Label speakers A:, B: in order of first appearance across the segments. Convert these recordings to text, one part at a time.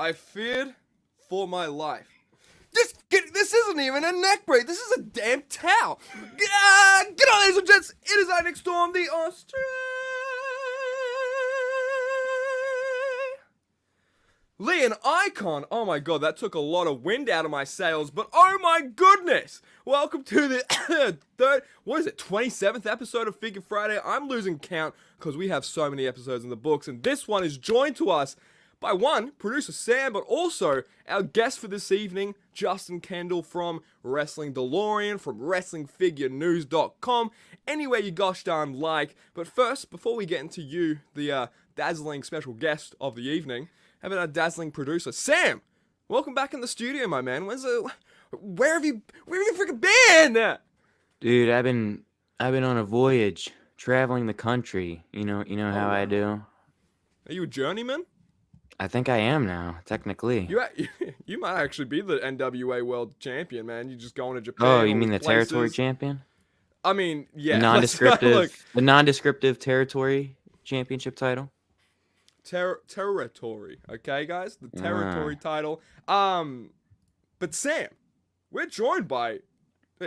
A: I feared for my life. This isn't even a neck brace. This is a damn towel. Get on, ladies and gents. It is I, Nick Storm, the Australian icon. Oh my god, that took a lot of wind out of my sails, but oh my goodness. Welcome to the 27th episode of Figure Friday. I'm losing count because we have so many episodes in the books, and this one is joined to us by one, producer Sam, but also our guest for this evening, Justin Kendall from Wrestling DeLorean, from WrestlingFigureNews.com, anywhere you gosh darn like. But first, before we get into you, the dazzling special guest of the evening, how about our dazzling producer, Sam? Welcome back in the studio, my man. Where have you freaking been?
B: Dude, I've been on a voyage, traveling the country. You know how I do.
A: Are you a journeyman?
B: I think I am now, technically.
A: You might actually be the NWA World Champion, man. You just going to Japan.
B: Oh, you mean the territory champion?
A: I mean, yeah.
B: The non-descriptive territory championship title.
A: Territory, okay, guys, the territory title. But Sam, we're joined by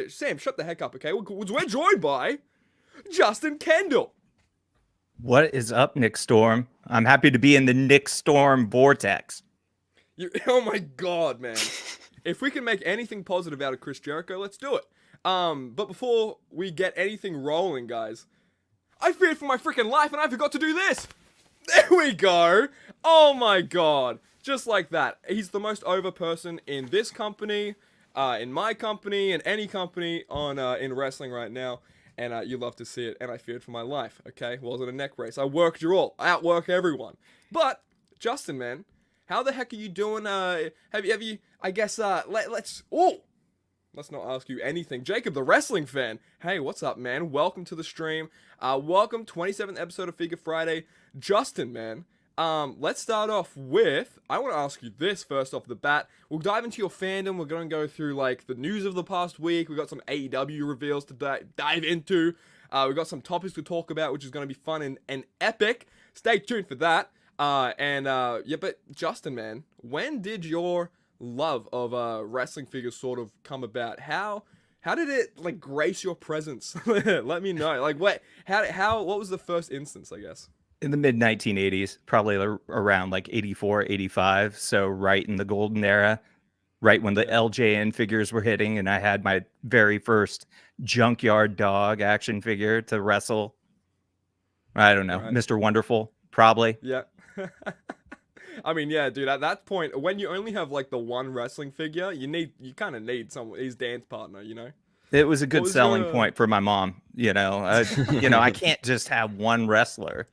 A: Sam. Shut the heck up, okay? We're joined by Justin Kendall.
C: What is up, Nick Storm? I'm happy to be in the Nick Storm vortex.
A: Oh my god, man. If we can make anything positive out of Chris Jericho, let's do it. But before we get anything rolling, guys, I feared for my freaking life and I forgot to do this. There we go. Oh my god. Just like that. He's the most over person in this company, in my company, in any company in wrestling right now. And you love to see it, and I feared for my life, okay? Wasn't a neck race. I worked you all. I outwork everyone. But, Justin, man, how the heck are you doing? Have you, I guess, let's not ask you anything. Jacob, the wrestling fan. Hey, what's up, man? Welcome to the stream. Welcome, 27th episode of Figure Friday. Justin, man, let's start off with, I want to ask you this first off the bat. We'll dive into your fandom. We're going to go through, like, the news of the past week. We've got some AEW reveals to dive into. We've got some topics to talk about, which is going to be fun and epic. Stay tuned for that. But Justin, man, when did your love of wrestling figures sort of come about? How did it, like, grace your presence? Let me know. Like, what was the first instance, I guess?
C: In the mid 1980s, probably around like 84, 85. So right in the golden era, right when the LJN figures were hitting, and I had my very first Junkyard Dog action figure to wrestle. I don't know, right. Mr. Wonderful, probably.
A: Yeah. I mean, yeah, dude, at that point, when you only have like the one wrestling figure, you kind of need his dance partner, you know?
C: It was a good selling point for my mom, you know. I can't just have one wrestler.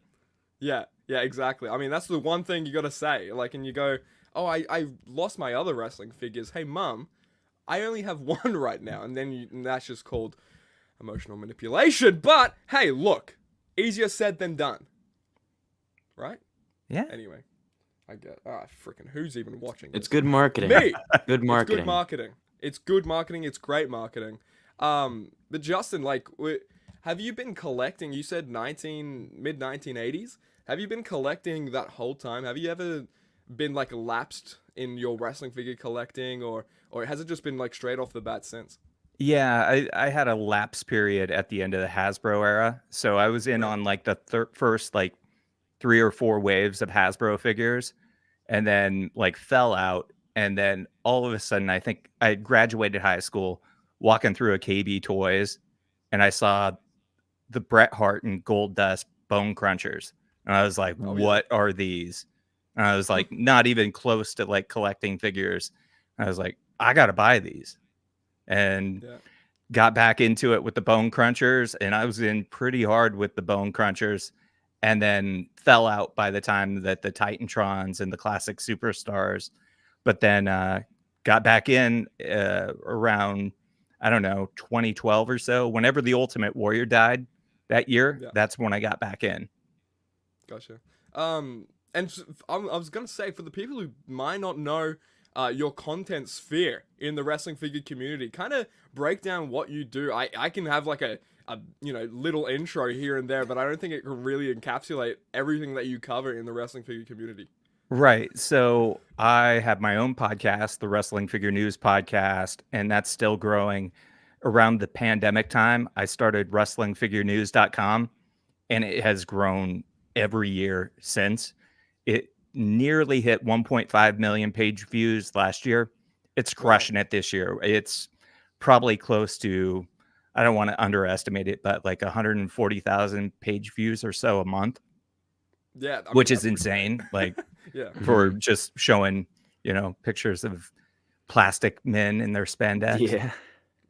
A: Yeah, exactly. I mean, that's the one thing you gotta say. Like, and you go, oh, I lost my other wrestling figures. Hey, Mum, I only have one right now. And then that's just called emotional manipulation. But, hey, look, easier said than done. Right?
C: Yeah.
A: Anyway, I get, freaking, who's even watching
B: this? It's good marketing.
A: Me!
B: Good marketing.
A: It's good marketing. It's good marketing. It's great marketing. But Justin, like, have you been collecting? You said mid-1980s. Have you been collecting that whole time? Have you ever been like lapsed in your wrestling figure collecting, or has it just been like straight off the bat since?
C: Yeah, I had a lapse period at the end of the Hasbro era, so I was in on like the first like 3 or 4 waves of Hasbro figures, and then like fell out, and then all of a sudden I think I graduated high school, walking through a KB Toys, and I saw the Bret Hart and Gold Dust Bone Crunchers. And I was like, what are these? And I was like, not even close to like collecting figures. And I was like, I got to buy these. And got back into it with the Bone Crunchers. And I was in pretty hard with the Bone Crunchers. And then fell out by the time that the Titantrons and the classic Superstars. But then got back in around, I don't know, 2012 or so. Whenever the Ultimate Warrior died that year, that's when I got back in.
A: Gotcha. And I was going to say, for the people who might not know your content sphere in the wrestling figure community, kind of break down what you do. I can have like a little intro here and there, but I don't think it can really encapsulate everything that you cover in the wrestling figure community.
C: Right. So I have my own podcast, the Wrestling Figure News podcast, and that's still growing. Around the pandemic time, I started WrestlingFigureNews.com, and it has grown every year since. It nearly hit 1.5 million page views last year. It's
A: Wow.
C: crushing it this year. It's probably close to, I don't want to underestimate it, but like 140,000 page views or so a month,
A: Yeah, I mean
C: which is
A: that's pretty great.
C: insane. Like
A: Yeah.
C: for
B: Mhm.
C: just showing, pictures of plastic men in their spandex.
B: Yeah.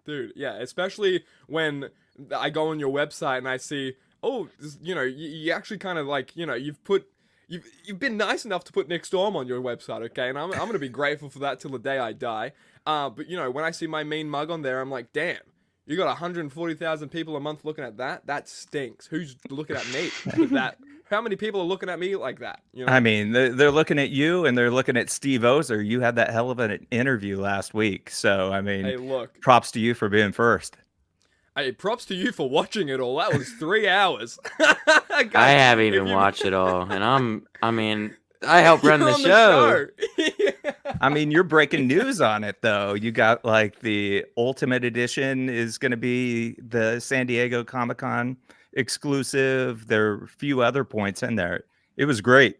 A: Dude, yeah, especially when I go on your website and I see, oh, you actually kind of like, you've been nice enough to put Nick Storm on your website, okay? And I'm gonna be grateful for that till the day I die. But when I see my mean mug on there, I'm like, damn, you got 140,000 people a month looking at that. That stinks. Who's looking at me with that? How many people are looking at me like that?
C: I mean, they're looking at you and they're looking at Steve Ozer. You had that hell of an interview last week. So, I mean,
A: Hey, look.
C: props to you for being first.
A: Hey, props to you for watching it all. That was 3 hours.
B: I
A: Guys,
B: haven't
A: if
B: even
A: you-
B: watched it all, and I mean, I help run
A: You're
B: the
A: on
B: show.
A: Yeah.
C: I mean, you're breaking news on it, though. You got like the Ultimate Edition is going to be the San Diego Comic-Con exclusive. There are a few other points in there. It was great.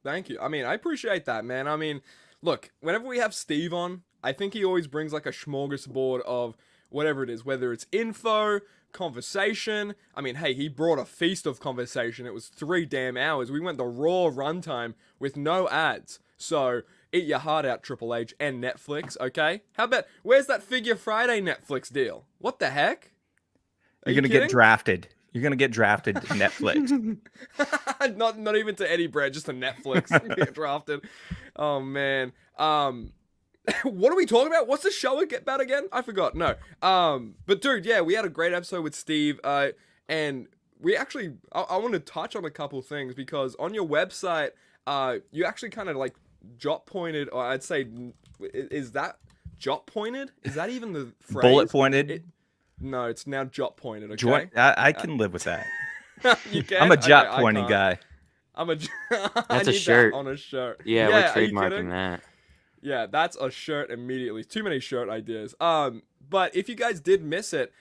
A: Thank you. I mean, I appreciate that, man. I mean, look, whenever we have Steve on, I think he always brings like a smorgasbord of whatever it is, whether it's info, conversation. I mean, hey, he brought a feast of conversation. It was 3 damn hours. We went the raw runtime with no ads. So, eat your heart out, Triple H and Netflix, okay? How about, where's that Figure Friday Netflix deal? What the heck? Are
C: You're
A: you
C: going to get
A: kidding?
C: drafted. You're going to get drafted to Netflix.
A: not even to Eddie Brad, just to Netflix. Get drafted. Oh man. What are we talking about? What's the show about again? I forgot. No. But dude, yeah, we had a great episode with Steve. And we actually, I want to touch on a couple things because on your website, you actually kind of like jot pointed, or I'd say, is that jot pointed? Is that even the phrase?
C: Bullet pointed.
A: No, it's now jot pointed. Okay.
C: I can live with that.
A: You can.
C: I'm a jot
A: Okay, I
C: pointing
A: can't.
C: guy.
A: I'm a. I
B: That's a
A: need
B: shirt.
A: that on a shirt.
B: Yeah, we're
A: are you
B: trademarking
A: kidding?
B: that.
A: Yeah, that's a shirt immediately. Too many shirt ideas. But if you guys did miss it,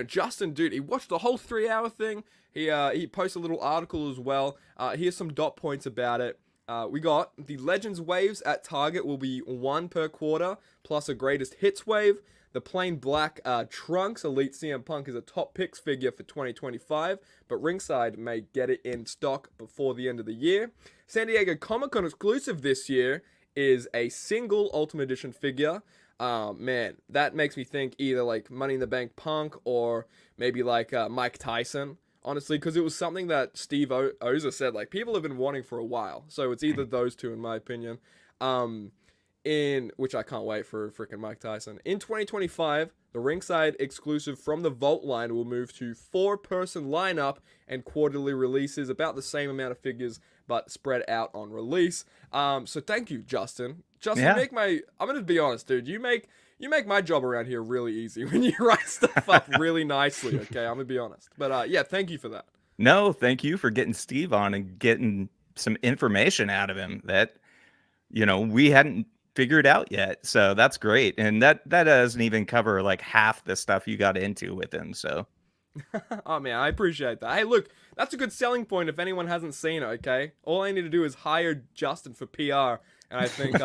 A: Justin, dude, he watched the whole 3-hour thing. He posted a little article as well. Here's some dot points about it. We got the Legends waves at Target will be 1 per quarter, plus a greatest hits wave. The plain black Trunks Elite CM Punk is a top picks figure for 2025, but Ringside may get it in stock before the end of the year. San Diego Comic-Con exclusive this year is a single Ultimate Edition figure. Man, that makes me think either like Money in the Bank Punk or maybe like Mike Tyson. Honestly, because it was something that Steve Ozer said, like, people have been wanting for a while. So it's either those two, in my opinion. Which I can't wait for freaking Mike Tyson. In 2025, the ringside exclusive from the Vault line will move to 4-person lineup and quarterly releases, about the same amount of figures, but spread out on release. So thank you, Justin. Justin,
C: Yeah.
A: I'm gonna be honest, dude. You make my job around here really easy when you write stuff up really nicely. Okay, I'm gonna be honest. But yeah, thank you for that.
C: No, thank you for getting Steve on and getting some information out of him that, we hadn't figured out yet. So that's great. And that doesn't even cover like half the stuff you got into with him. So
A: Oh man, I appreciate that. Hey, look, that's a good selling point if anyone hasn't seen it, okay? All I need to do is hire Justin for PR, and I think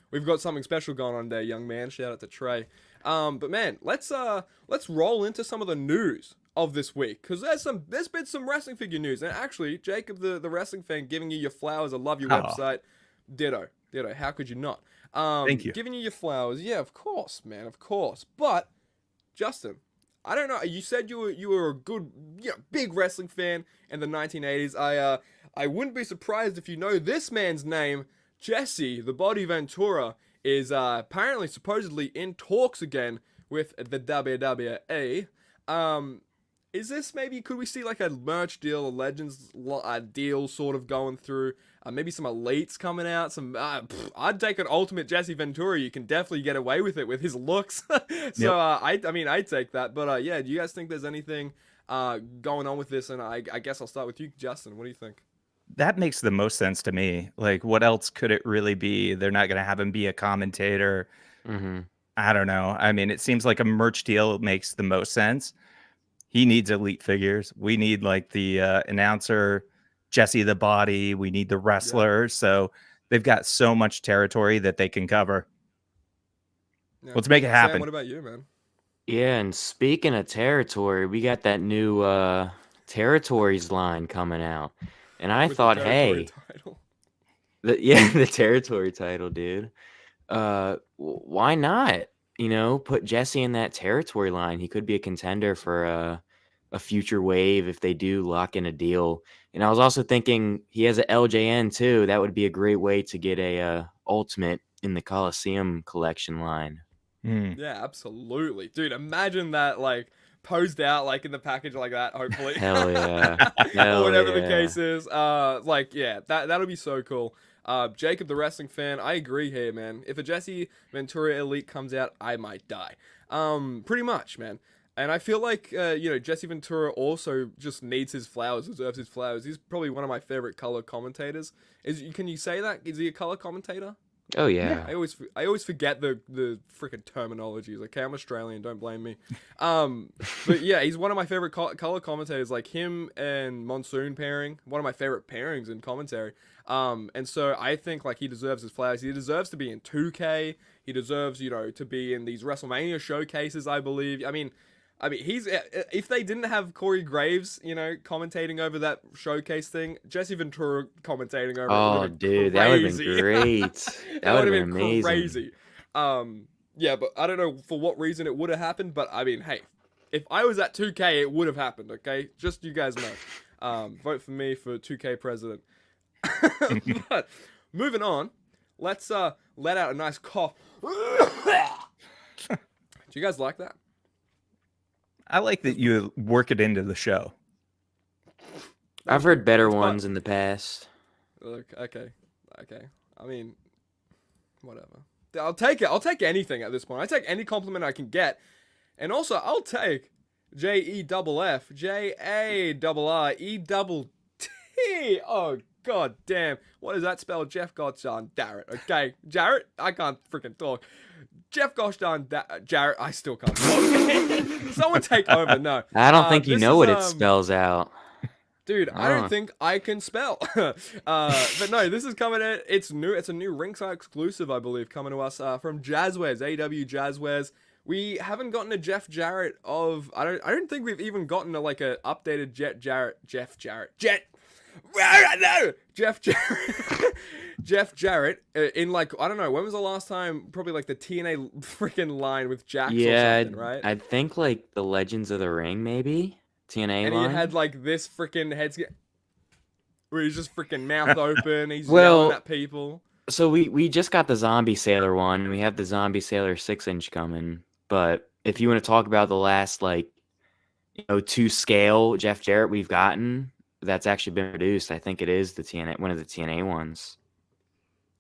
A: we've got something special going on there, young man. Shout out to Trey. But man, let's roll into some of the news of this week, because there's been some wrestling figure news. And actually, Jacob, the wrestling fan, giving you your flowers. I love your website. Ditto. How could you not?
C: Thank you.
A: Giving you your flowers. Yeah, of course, man, of course. But Justin, I don't know. You said you were a good, big wrestling fan in the 1980s. I wouldn't be surprised if you know this man's name. Jesse, the Body Ventura, is apparently supposedly in talks again with the WWE. Is this maybe, could we see like a merch deal, a Legends deal sort of going through? Maybe some elites coming out. I'd take an Ultimate Jesse Ventura. You can definitely get away with it with his looks. So I'd take that. But yeah, do you guys think there's anything going on with this? And I guess I'll start with you, Justin. What do you think?
C: that makes the most sense to me. Like, what else could it really be? They're not going to have him be a commentator.
B: Mm-hmm.
C: I don't know. I mean, it seems like a merch deal makes the most sense. He needs elite figures. We need like the announcer, Jesse the Body. We need the wrestler. So they've got so much territory that they can cover.
A: Yeah.
C: Let's make it
A: Sam,
C: happen.
A: what about you, man?
B: Yeah, and speaking of territory, we got that new territories line coming out. And I
A: With
B: thought,
A: the territory
B: hey,
A: title.
B: the territory title, dude. Why not? You know, put Jesse in that territory line. He could be a contender for a future wave if they do lock in a deal. And I was also thinking he has a LJN too. That would be a great way to get a ultimate in the Coliseum collection line.
A: Yeah, absolutely, dude. Imagine that, like, posed out like in the package like that. Hopefully,
B: Hell yeah.
A: or
B: Hell
A: whatever the
B: yeah.
A: case is. Like, yeah, that'll be so cool. Jacob, the wrestling fan, I agree here, man. If a Jesse Ventura Elite comes out, I might die. Pretty much, man. And I feel like, Jesse Ventura also just needs his flowers, deserves his flowers. He's probably one of my favorite color commentators. Can you say that? Is he a color commentator?
B: Oh yeah.
A: I always forget the freaking terminologies. Okay, I'm Australian. Don't blame me. But yeah, he's one of my favorite color commentators. Like him and Monsoon pairing, one of my favorite pairings in commentary. And so I think like he deserves his flowers. He deserves to be in 2K. He deserves, to be in these WrestleMania showcases. I believe. I mean, he's if they didn't have Corey Graves, commentating over that showcase thing, Jesse Ventura commentating over it
B: Oh,
A: would have been
B: dude, that would have
A: crazy.
B: been great. That would have been amazing.
A: Crazy. Yeah, but I don't know for what reason it would have happened. But I mean, hey, if I was at 2K, it would have happened. Okay, just you guys know. Vote for me for 2K president. But moving on, let's let out a nice cough. Do you guys like that?
C: I like that you work it into the show.
B: I've heard better
A: It's
B: ones in the past.
A: Look, okay. I mean, whatever. I'll take it. I'll take anything at this point. I take any compliment I can get, and also I'll take JEFFJARRETT. Oh god damn! What does that spell? Jeff Goshdarn Jarrett. Okay, Jarrett. I can't freaking talk. Jeff Goshdarn Jarrett. I still can't talk. Someone take over. No.
B: I don't think you
A: this
B: know
A: is,
B: what it spells out.
A: Dude, I don't
B: Oh.
A: think I can spell. But no, this is coming in. It's new. It's a new ringside exclusive, I believe, coming to us from Jazzwares, AEW Jazzwares. We haven't gotten a Jeff Jarrett of. I don't think we've even gotten a updated Jeff Jarrett. Jeff Jarrett in I don't know, when was the last time? Probably like the TNA freaking line with Jax or something, right?
B: I think like the Legends of the Ring, maybe TNA
A: And
B: line.
A: he had like this freaking where he's just freaking mouth open, he's
B: Well,
A: yelling at people.
B: So we just got the Zombie Sailor one. We have the Zombie Sailor 6-inch coming. But if you want to talk about the last 2 scale Jeff Jarrett we've gotten, that's actually been produced. I think it is the TNA, one of the TNA ones.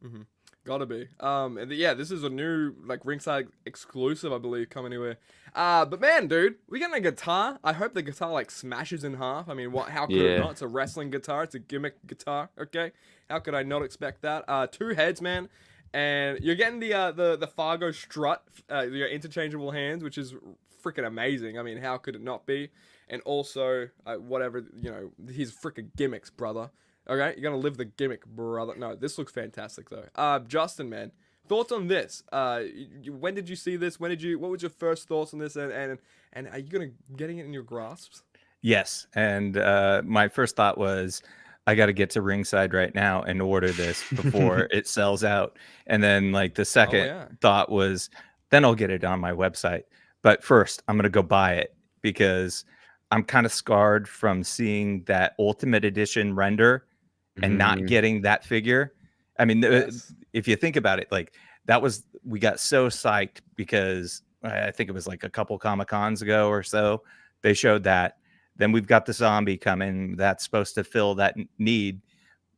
A: Mm-hmm. Gotta be. And yeah, this is a new ringside exclusive, I believe, coming here. But man, dude, we getting a guitar. I hope the guitar smashes in half. I mean, how could it
B: Yeah.
A: not? It's a wrestling guitar. It's a gimmick guitar. Okay, how could I not expect that? 2 heads, man, and you're getting the Fargo strut, your interchangeable hands, which is freaking amazing. I mean, how could it not be? And also, whatever, his freaking gimmicks, brother. Okay, you're gonna live the gimmick, brother. No, this looks fantastic though. Justin, man, thoughts on this? When did you see this? What was your first thoughts on this? And are you gonna getting it in your grasps?
C: Yes, and my first thought was, I got to get to ringside right now and order this before it sells out. And then the second thought was, then I'll get it on my website. But first, I'm gonna go buy it because I'm kind of scarred from seeing that Ultimate Edition render and not getting that figure. I mean, if you think about it, we got so psyched because I think it was a couple Comic-Cons ago or so, they showed that. Then we've got the zombie coming that's supposed to fill that need.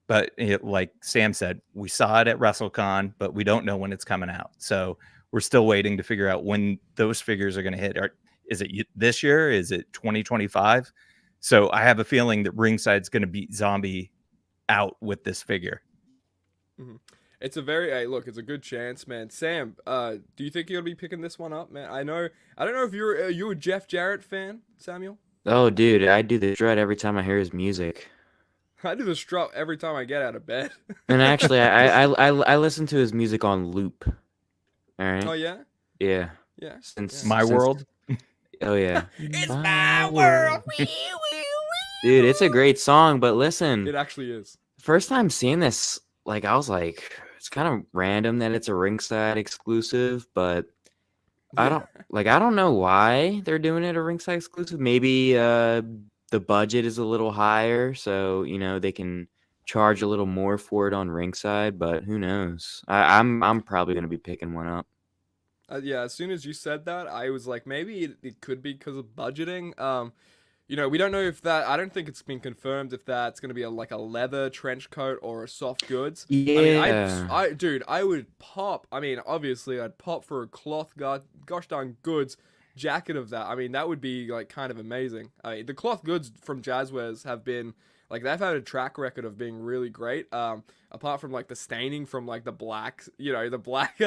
C: But like Sam said, we saw it at WrestleCon, but we don't know when it's coming out. So we're still waiting to figure out when those figures are going to hit. Is it this year? Is it 2025? So I have a feeling that Ringside's going to beat Zombie out with this figure.
A: It's a very look. It's a good chance, man. Sam, do you think you'll be picking this one up, man? I don't know if you're a Jeff Jarrett fan, Samuel.
B: Oh, dude, I do the strut every time I hear his music.
A: I do the strut every time I get out of bed.
B: And actually, I listen to his music on loop. All right.
A: Oh yeah.
B: Yeah.
A: Yeah.
B: Since
C: My World.
B: Oh yeah.
A: It's my world.
B: Dude, it's a great song, but listen,
A: It actually is.
B: first time seeing this, like I was like, it's kind of random that it's a ringside exclusive, but I don't know why they're doing it a ringside exclusive. Maybe the budget is a little higher, so they can charge a little more for it on ringside, but who knows? I'm probably gonna be picking one up.
A: Yeah, as soon as you said that, I was like, maybe it could be because of budgeting. We don't know if that. I don't think it's been confirmed if that's gonna be like a leather trench coat or a soft goods.
B: Yeah.
A: Dude, I would pop. I mean, obviously, I'd pop for a cloth gosh darn goods jacket of that. I mean, that would be like kind of amazing. The cloth goods from Jazzwares have been like they've had a track record of being really great. Apart from like the staining from like the black, the black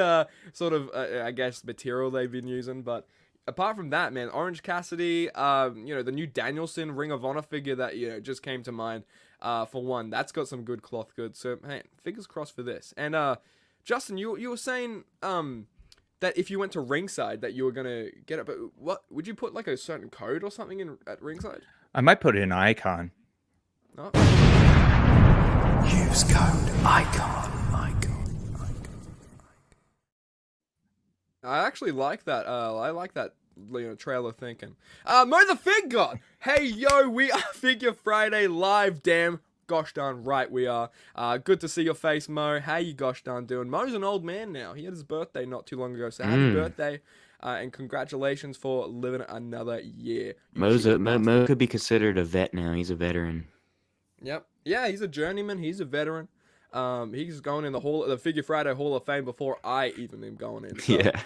A: sort of I guess material they've been using, but. Apart from that, man, Orange Cassidy, the new Danielson Ring of Honor figure that, just came to mind, for one. That's got some good cloth goods. So, hey, fingers crossed for this. And, Justin, you were saying, that if you went to ringside that you were going to get it, but what, would you put like a certain code or something in at ringside?
C: I might put in icon.
A: No?
D: Use code ICON.
A: I actually like that. I like that trailer thinking. Mo the Fig God! Hey, yo, we are Figure Friday live, damn. Gosh darn right we are. Good to see your face, Mo. How you gosh darn doing? Mo's an old man now. He had his birthday not too long ago, so happy birthday. And congratulations for living another year.
B: Mo could be considered a vet now. He's a veteran.
A: Yep. Yeah, he's a journeyman. He's a veteran. He's going in the Figure Friday Hall of Fame before I even am going in. So,
B: Yeah.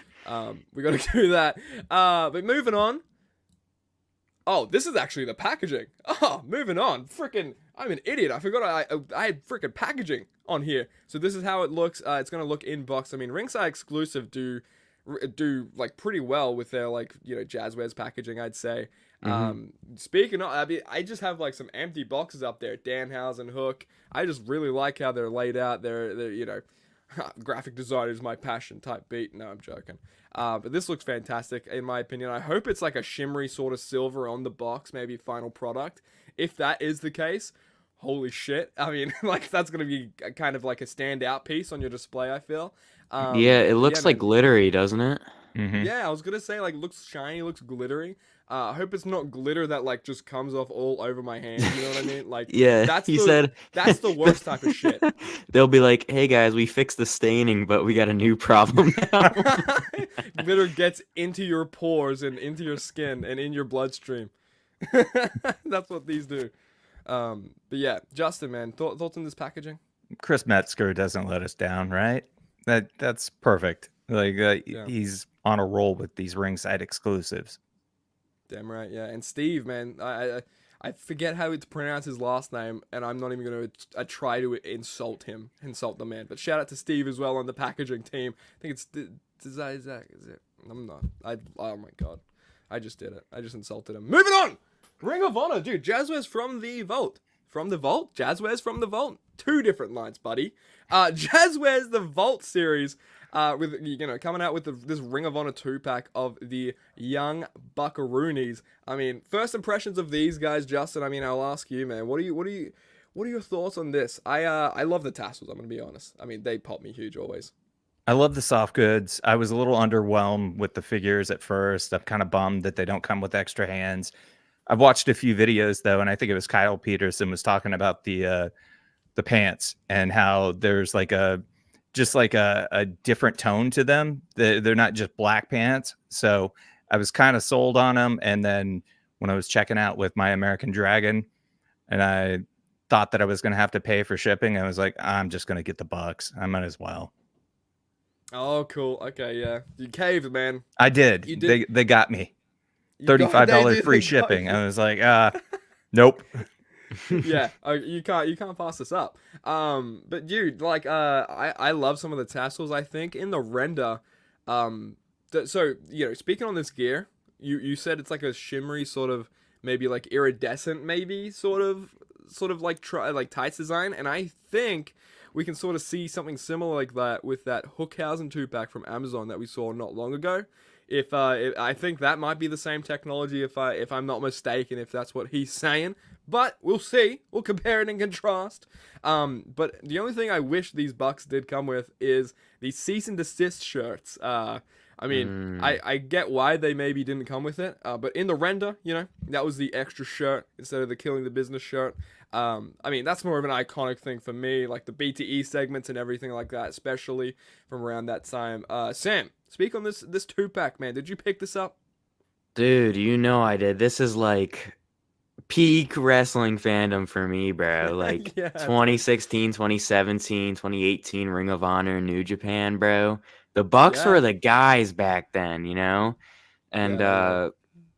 A: We got to do that. But moving on. Oh, this is actually the packaging. Oh, moving on. Freaking, I'm an idiot. I forgot I had freaking packaging on here. So this is how it looks. It's gonna look in box. I mean, Ringside Exclusive do like pretty well with their Jazzwares packaging, I'd say. Speaking of, I just have like some empty boxes up there. Danhausen, Hook. I just really like how they're laid out. They're graphic design is my passion type beat. No, I'm joking. But this looks fantastic in my opinion. I hope it's like a shimmery sort of silver on the box, maybe final product. If that is the case, holy shit. I mean, like that's going to be kind of like a standout piece on your display, I feel.
B: Yeah, it looks like glittery, doesn't it?
C: Mm-hmm.
A: Yeah, I was going to say like looks shiny, looks glittery. I hope it's not glitter that like just comes off all over my hand. You know what I mean? Like,
B: yeah,
A: that's the worst type of shit.
B: They'll be like, "Hey guys, we fixed the staining, but we got a new problem now."
A: Glitter gets into your pores and into your skin and in your bloodstream. That's what these do. But yeah, Justin, man, thoughts on this packaging?
C: Chris Metzger doesn't let us down, right? That's perfect. Like
A: Yeah.
C: he's on a roll with these ringside exclusives.
A: Damn right, yeah. And Steve, man, I forget how to pronounce his last name, and I'm not even going to try to insult the man. But shout out to Steve as well on the packaging team. I think it's Zach, is it? I'm not. Oh my god, I just did it. I just insulted him. Moving on. Ring of Honor, dude. Jazzwares from the Vault. From the Vault. Jazzwares from the Vault. Two different lines, buddy. Jazzwares the Vault series. With coming out with this Ring of Honor 2-pack of the Young Buckaroonies. I mean, first impressions of these guys, Justin. I mean, I'll ask you, man. What are your thoughts on this? I love the tassels. I'm gonna be honest. I mean, they pop me huge always.
C: I love the soft goods. I was a little underwhelmed with the figures at first. I'm kind of bummed that they don't come with extra hands. I've watched a few videos though, and I think it was Kyle Peterson was talking about the pants and how there's like a different tone to them. They're not just black pants. So I was kind of sold on them. And then when I was checking out with my American Dragon and I thought that I was going to have to pay for shipping, I was like, I'm just going to get the bucks. I might as well.
A: Oh, cool. Okay, yeah. You caved, man.
C: I did.
A: You did.
C: They got me. $35 free shipping. I was like, nope.
A: Yeah, you can't pass this up. But dude, like, I love some of the tassels. I think in the render, so speaking on this gear, you said it's like a shimmery sort of, maybe like iridescent, maybe sort of like tights design, and I think we can sort of see something similar like that with that Hookhausen 2-pack from Amazon that we saw not long ago. If I think that might be the same technology, if I'm not mistaken, if that's what he's saying, but we'll see. We'll compare it and contrast. But the only thing I wish these Bucks did come with is the cease and desist shirts. I mean, I get why they maybe didn't come with it, but in the render, that was the extra shirt instead of the killing the business shirt. I mean, that's more of an iconic thing for me, like the BTE segments and everything like that, especially from around that time. Sam, speak on this 2-pack, man. Did you pick this up?
B: Dude, I did. This is like peak wrestling fandom for me, bro. Like
A: Yeah,
B: 2016, 2017, 2018 Ring of Honor, New Japan, bro. The Bucks
A: Yeah.
B: were the guys back then, And
A: Yeah.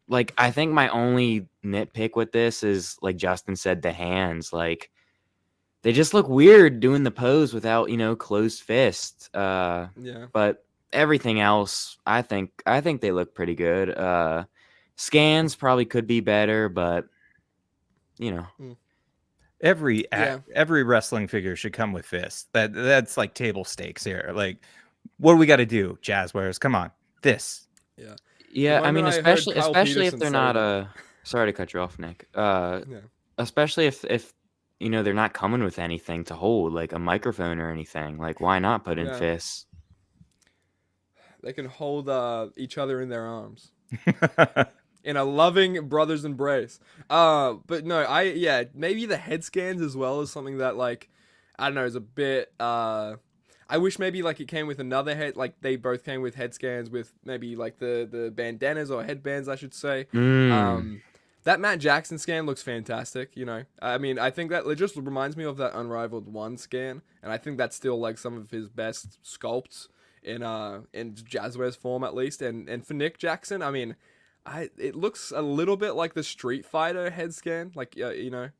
B: like I think my only nitpick with this is, like Justin said, the hands. Like they just look weird doing the pose without, closed fist.
A: Yeah.
B: But everything else, I think they look pretty good. Scans probably could be better, but
C: Every
A: Yeah.
C: every wrestling figure should come with fists. That's like table stakes here. Like, what do we got to do, Jazzwares? Come on, this.
A: Yeah.
B: Yeah, I mean,
A: moment I heard
B: especially
A: Kyle
B: especially if
A: Peterson
B: they're
A: say
B: not
A: that.
B: sorry to cut you off, Nick.
A: Yeah.
B: Especially if they're not coming with anything to hold, like a microphone or anything. Like, why not put in
A: Yeah.
B: fists?
A: They can hold each other in their arms in a loving brother's embrace. But no, maybe the head scans as well is something that, like, I don't know, is a bit. I wish maybe like it came with another head, like they both came with head scans with maybe like the bandanas or headbands, I should say. That Matt Jackson scan looks fantastic. I mean, I think that it just reminds me of that Unrivaled 1 scan, and I think that's still like some of his best sculpts in Jazzwares form, at least. And for Nick Jackson, I mean, it looks a little bit like the Street Fighter head scan, like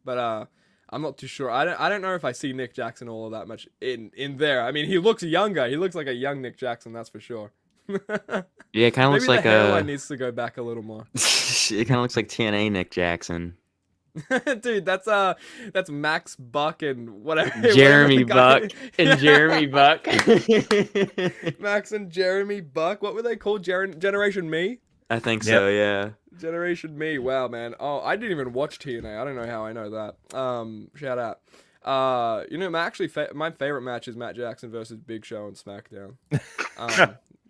A: but I'm not too sure. I don't know if I see Nick Jackson all of that much in there. I mean, he looks younger. He looks like a young Nick Jackson, that's for sure.
B: Yeah, it kind of looks
A: Maybe
B: like
A: the hairline needs to go back a little more.
B: it kind of looks like TNA Nick Jackson.
A: Dude, that's Max Buck and whatever.
B: Jeremy
A: whatever
B: Buck and Jeremy Buck.
A: Max and Jeremy Buck. What were they called? Generation Me?
B: I think so, yeah.
A: Generation Me. Wow, man. Oh, I didn't even watch TNA. I don't know how I know that. Shout out. My favorite match is Matt Jackson versus Big Show on SmackDown.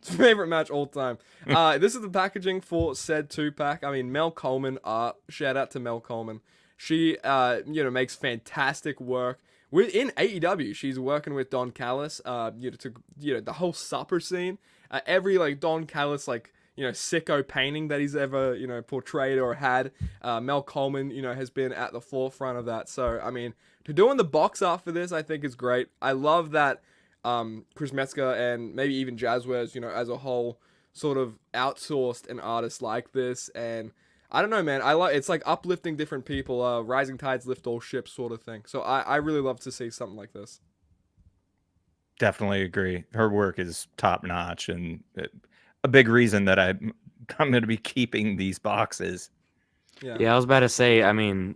A: Favorite match all time. This is the packaging for said 2-pack. I mean, Mel Coleman. Shout out to Mel Coleman. She, makes fantastic work. In AEW, she's working with Don Callis. The whole supper scene. Every like Don Callis sicko painting that he's ever portrayed or had. Mel Coleman has been at the forefront of that. So I mean, to doing the box art for this, I think is great. I love that. Chris Metzger and maybe even Jazzwares, as a whole, sort of outsourced an artist like this, and I don't know, man. It's like uplifting different people, rising tides lift all ships, sort of thing. So I really love to see something like this.
C: Definitely agree. Her work is top notch, and a big reason that I'm going to be keeping these boxes.
B: Yeah, I was about to say. I mean,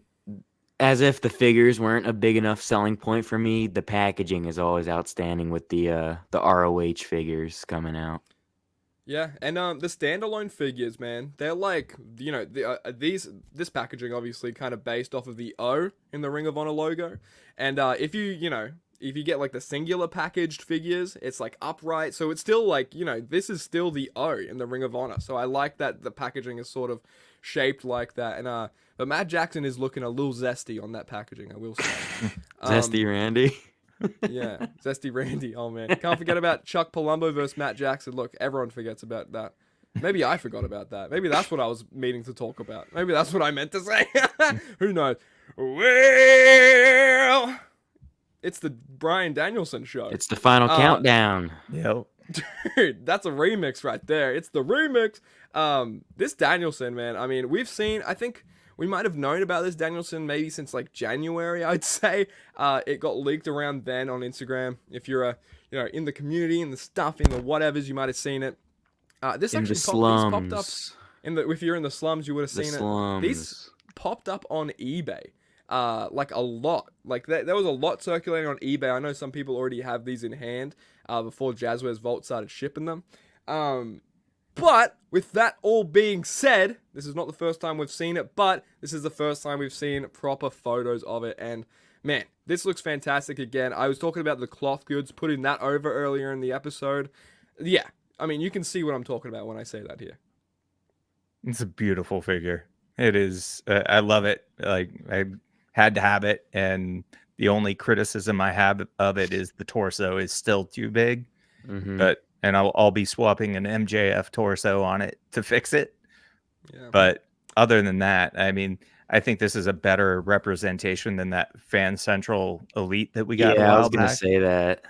B: as if the figures weren't a big enough selling point for me, the packaging is always outstanding with the ROH figures coming out.
A: Yeah, and the standalone figures, man, they're like, this packaging obviously kind of based off of the O in the Ring of Honor logo, and if you get like the singular packaged figures, it's like upright, so it's still like, this is still the O in the Ring of Honor. So I like that the packaging is sort of shaped like that, and but Matt Jackson is looking a little zesty on that packaging, I will say.
B: Zesty Randy.
A: Yeah, Zesty Randy. Oh man, can't forget about Chuck Palumbo versus Matt Jackson. Look, everyone forgets about that. Maybe I forgot about that. Maybe that's what I was meaning to talk about. Maybe that's what I meant to say. Who knows? Well, it's the Bryan Danielson show.
B: It's the final countdown.
C: Yep.
A: Dude, that's a remix right there. It's the remix. This Danielson, man. I mean, we've seen. I think we might have known about this Danielson maybe since like January, I'd say. It got leaked around then on Instagram. If you're in the community, in the stuff, in the whatevers, you might have seen it. This
B: In the
A: actually popped up
B: slums.
A: if you're in the slums, you would have
B: The
A: seen it.
B: slums.
A: These popped up on eBay. Like a lot. Like there was a lot circulating on eBay. I know some people already have these in hand before Jazzwares Vault started shipping them. But with that all being said, this is not the first time we've seen it, but this is the first time we've seen proper photos of it. And man, this looks fantastic again. I was talking about the cloth goods, putting that over earlier in the episode. Yeah, I mean, you can see what I'm talking about when I say that here.
C: It's a beautiful figure. It is. I love it. Like, I had to have it, and the only criticism I have of it is the torso is still too big. But I'll be swapping an MJF torso on it to fix it.
A: Yeah.
C: But other than that, I mean, I think this is a better representation than that Fan Central Elite that we got a
B: Yeah, I
C: while
B: was gonna
C: back.
B: say that.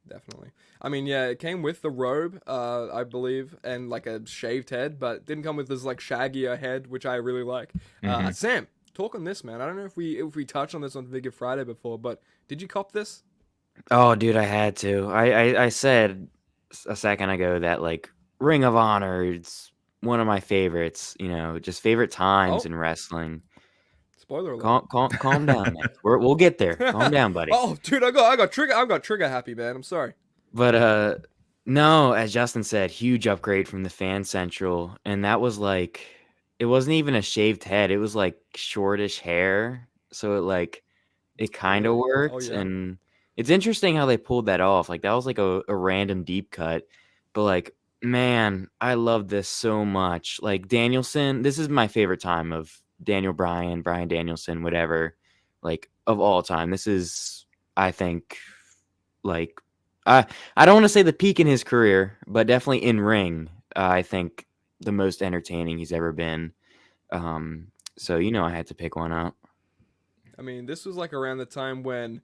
A: Definitely. I mean, yeah, it came with the robe, I believe, and like a shaved head, but didn't come with this like shaggier head, which I really like. Sam, talk on this, man. I don't know if we touched on this on Figure Friday before, but did you cop this?
B: Oh, dude, I had to. I said a second ago that like Ring of Honor is one of my favorites. Just favorite times
A: Oh.
B: in wrestling.
A: Spoiler alert.
B: Calm down, Nick. We'll get there. Calm down, buddy.
A: Oh, dude, I got trigger happy, man. I'm sorry.
B: But no, as Justin said, huge upgrade from the Fan Central, and that was like, it wasn't even a shaved head. It was like shortish hair, so it kind of
A: Really? Oh,
B: worked.
A: yeah.
B: And it's interesting how they pulled that off. Like that was like a random deep cut, but like, man, I love this so much. Like Danielson, this is my favorite time of Brian Danielson, whatever, like of all time. This is, I think, like, I don't want to say the peak in his career, but definitely in ring, I think the most entertaining he's ever been. So I had to pick one up.
A: I mean, this was like around the time when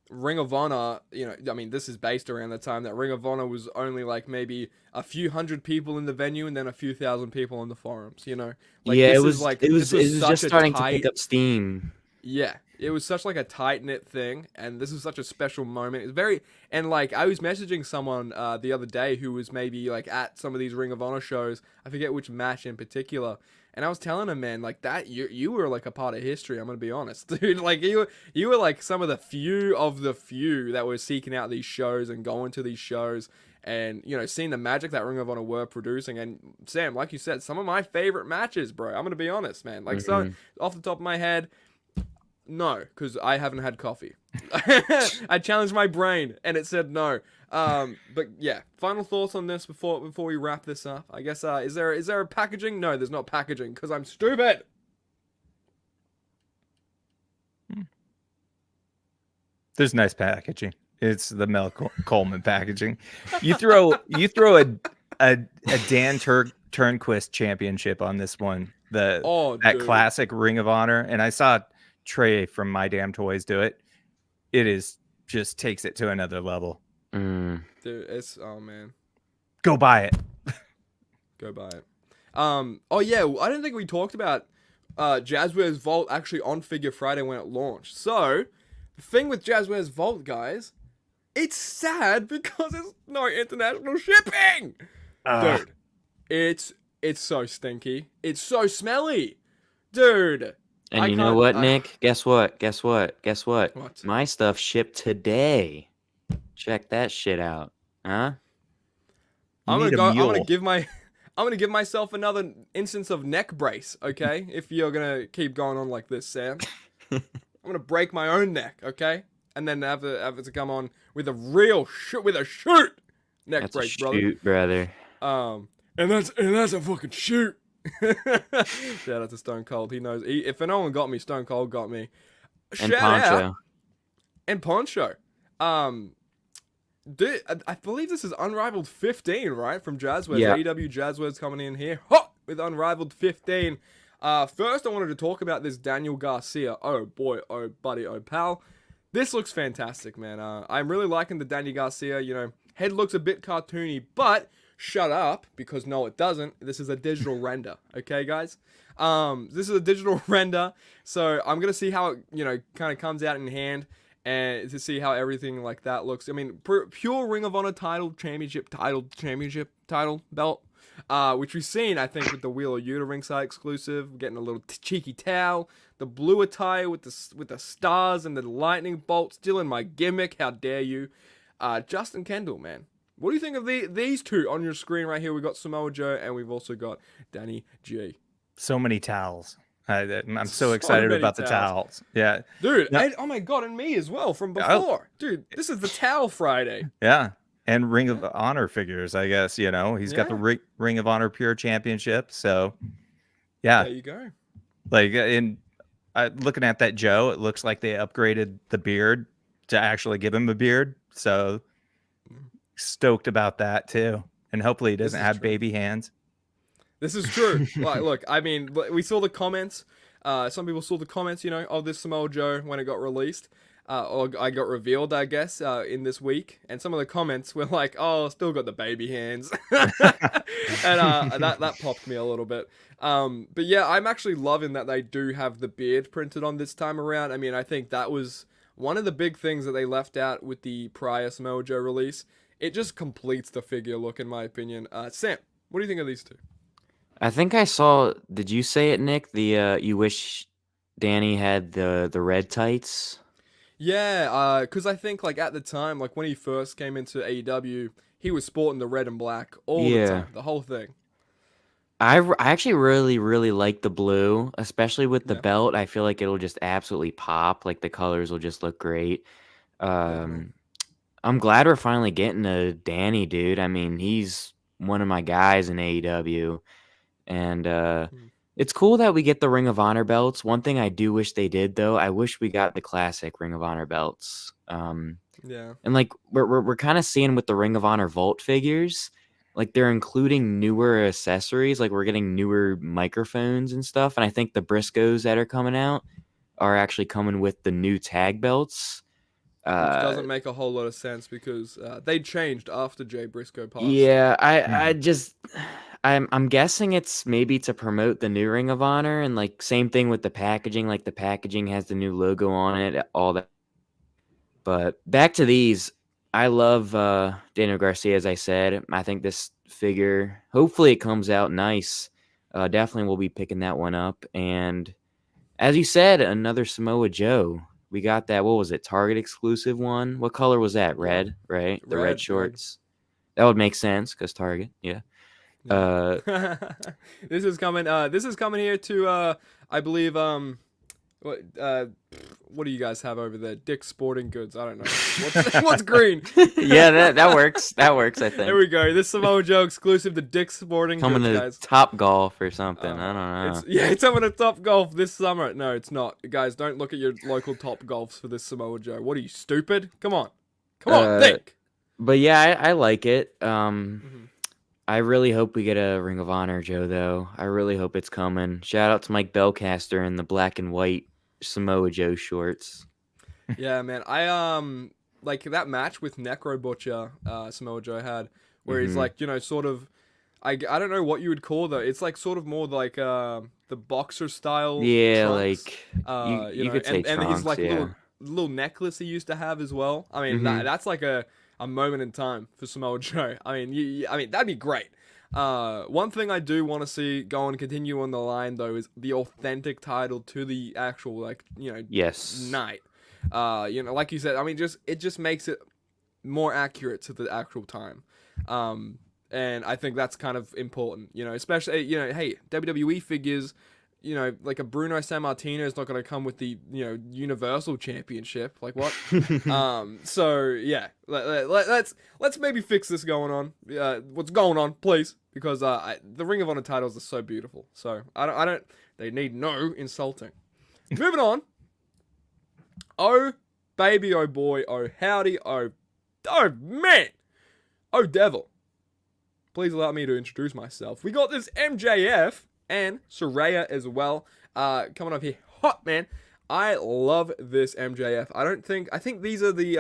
A: Ring of Honor, I mean, this is based around the time that Ring of Honor was only like maybe a few hundred people in the venue and then a few thousand people on the forums, Like,
B: Yeah,
A: this
B: it was
A: is like,
B: it was
A: this
B: it was
A: such
B: just
A: a
B: starting to
A: tight,
B: pick up steam.
A: Yeah, it was such like a tight knit thing, and this was such a special moment. It's very, and like I was messaging someone the other day who was maybe like at some of these Ring of Honor shows. I forget which match in particular, and I was telling him, man, like that you were like a part of history. I'm gonna be honest, dude. Like you were like some of the few that were seeking out these shows and going to these shows. And, seeing the magic that Ring of Honor were producing. And, Sam, like you said, some of my favorite matches, bro. I'm going to be honest, man. Like, so, off the top of my head, no, because I haven't had coffee. I challenged my brain, and it said no. But, yeah, final thoughts on this before we wrap this up. I guess, is there a packaging? No, there's not packaging, because I'm stupid.
C: There's nice packaging. It's the Mel Coleman packaging. You throw a Dan Turnquist championship on this one. That classic Ring of Honor, and I saw Trey from My Damn Toys do it. It is just takes it to another level.
A: Dude, it's man.
C: Go buy it.
A: Go buy it. Oh yeah, I don't think we talked about Jazzwares Vault actually on Figure Friday when it launched. So the thing with Jazzwares Vault, guys, it's sad because there's no international shipping. Dude, it's so stinky. It's so smelly. Dude.
B: And you know what, Nick? Guess what?
A: What?
B: My stuff shipped today. Check that shit out. Huh?
A: I'm gonna give myself another instance of neck brace, okay? If you're gonna keep going on like this, Sam. I'm gonna break my own neck, okay? And then have it to come on with a real shoot neck
B: That's
A: brace,
B: a shoot, brother.
A: And that's a fucking shoot. Shout out to Stone Cold. He knows. If anyone got me, Stone Cold got me.
B: And
A: Shout
B: Poncho.
A: out. And Poncho. Dude, I believe this is Unrivaled 15, right? From Jazzwares.
B: Yeah.
A: AEW Jazzwares coming in here hot with Unrivaled 15. First, I wanted to talk about this Daniel Garcia. Oh boy, oh buddy, oh pal. This looks fantastic, man. I'm really liking the Daniel Garcia. Head looks a bit cartoony, but shut up, because no, it doesn't. This is a digital render, okay, guys? This is a digital render, so I'm gonna see how it, kind of comes out in hand, and to see how everything like that looks. I mean, pure Ring of Honor championship title belt, which we've seen, I think, with the Wheel of Yuta ringside exclusive, getting a little cheeky towel, the blue attire with the stars and the lightning bolt, still in my gimmick. How dare you, Justin Kendall, man. What do you think of these two on your screen right here? We got Samoa Joe, and we've also got Danny G.
C: So many towels. I'm so excited about the towels. Yeah,
A: dude. No. Oh my god, and me as well from before. Dude, this is the Towel Friday.
C: Yeah, and Ring of Honor figures. I guess he's got the Ring of Honor Pure Championship. So yeah,
A: there you go.
C: Like looking at that Joe, it looks like they upgraded the beard to actually give him a beard. So stoked about that too, and hopefully he doesn't have baby hands. This
A: is true. Like, look, I mean, we saw the comments. Some people saw the comments, of this Samoa Joe when it got released, or I got revealed, I guess, in this week. And some of the comments were like, "Oh, still got the baby hands," and that popped me a little bit. But yeah, I'm actually loving that they do have the beard printed on this time around. I mean, I think that was one of the big things that they left out with the prior Samoa Joe release. It just completes the figure look, in my opinion. Sam, what do you think of these two?
B: I think I saw. Did you say it, Nick? The you wish Danny had the red tights.
A: Yeah, because I think like at the time, like when he first came into AEW, he was sporting the red and black all the time, the whole thing.
B: I actually really like the blue, especially with the belt. I feel like it'll just absolutely pop. Like the colors will just look great. I'm glad we're finally getting a Danny, dude. I mean, he's one of my guys in AEW. And it's cool that we get the Ring of Honor belts. One thing I do wish they did, though, I wish we got the classic Ring of Honor belts. And like we're kind of seeing with the Ring of Honor Vault figures, like they're including newer accessories, like we're getting newer microphones and stuff. And I think the Briscoes that are coming out are actually coming with the new tag belts.
A: Which doesn't make a whole lot of sense because they changed after Jay Briscoe passed.
B: Yeah, I'm guessing it's maybe to promote the new Ring of Honor, and like same thing with the packaging. Like the packaging has the new logo on it, all that. But back to these, I love Daniel Garcia, as I said. I think this figure, hopefully it comes out nice. Definitely we'll be picking that one up. And as you said, another Samoa Joe. We got that, what was it, Target exclusive one? What color was that? Red, right? The red shorts. That would make sense because Target, yeah.
A: This is coming here to I believe what do you guys have over there? Dick's Sporting Goods. I don't know. What's green?
B: Yeah, that works. That works, I think.
A: There we go. This Samoa Joe exclusive to Dick's Sporting Goods,
B: guys. Coming to Top Golf or something. I don't know.
A: It's coming to Top Golf this summer. No, it's not. Guys, don't look at your local Top Golfs for this Samoa Joe. What are you, stupid? Come on, think.
B: But yeah, I like it. I really hope we get a Ring of Honor Joe, though. I really hope it's coming. Shout out to Mike Bellcaster in the black and white Samoa Joe shorts.
A: Yeah, man. I like that match with Necro Butcher Samoa Joe had, where he's like, sort of, I don't know what you would call though. It's like sort of more like the boxer style.
B: Yeah,
A: trunks.
B: Like you could say
A: and
B: trunks,
A: his like
B: yeah.
A: little necklace he used to have as well. I mean, that's like a moment in time for Samoa Joe. I mean, that'd be great. One thing I do want to see go and continue on the line though is the authentic title to the actual
B: yes,
A: night. Like you said, I mean, it just makes it more accurate to the actual time. And I think that's kind of important, especially, hey, WWE figures, like a Bruno Sammartino is not going to come with the, Universal Championship. Like what? So yeah, let's maybe fix this going on. What's going on, please? Because the Ring of Honor titles are so beautiful. So I don't, they need no insulting. Moving on. Oh, baby, oh boy, oh howdy, oh man, oh devil. Please allow me to introduce myself. We got this MJF and Saraya as well, coming up here hot, man. I love this MJF. I think these are these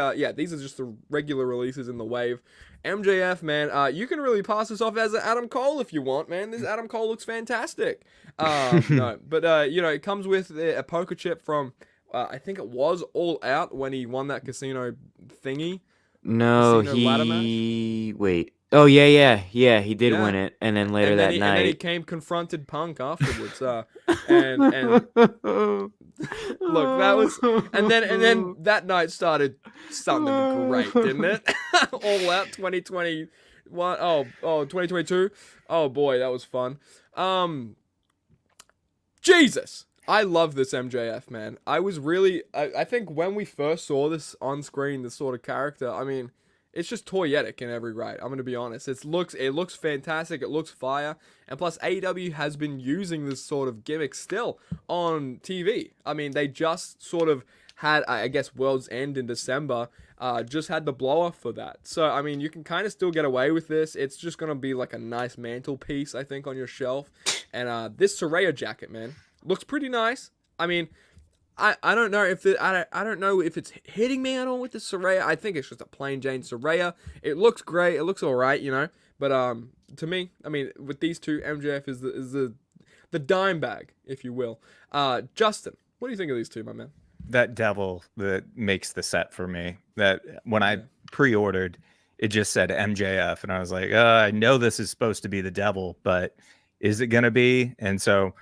A: are just the regular releases in the wave. MJF, man, you can really pass this off as an Adam Cole if you want, man. This Adam Cole looks fantastic. No, but it comes with a poker chip from I think it was All Out when he won that casino thingy.
B: No,
A: Casino ladder match.
B: wait. Oh yeah. He did
A: Yeah.
B: win it, and then later
A: And then
B: that
A: he
B: night.
A: came confronted Punk afterwards. And look, that was and then that night started something great, didn't it? All Out 2021. Oh, 2022. Oh boy, that was fun. Jesus. I love this MJF, man. I think when we first saw this on screen, this sort of character, I mean, it's just toyetic in every right. I'm gonna be honest. It looks fantastic. It looks fire. And plus, AEW has been using this sort of gimmick still on TV. I mean, they just sort of had, I guess, World's End in December. Just had the blow off for that. So I mean, you can kind of still get away with this. It's just gonna be like a nice mantelpiece, I think, on your shelf. And this Saraya jacket, man, looks pretty nice. I mean, I don't know if I don't know if it's hitting me at all with the Saraya. I think it's just a plain Jane Saraya. It looks great. It looks all right, But to me, I mean, with these two, MJF is the dime bag, if you will. Justin, what do you think of these two, my man?
C: That devil that makes the set for me. That when I pre-ordered, it just said MJF, and I was like, I know this is supposed to be the devil, but is it gonna be? And so,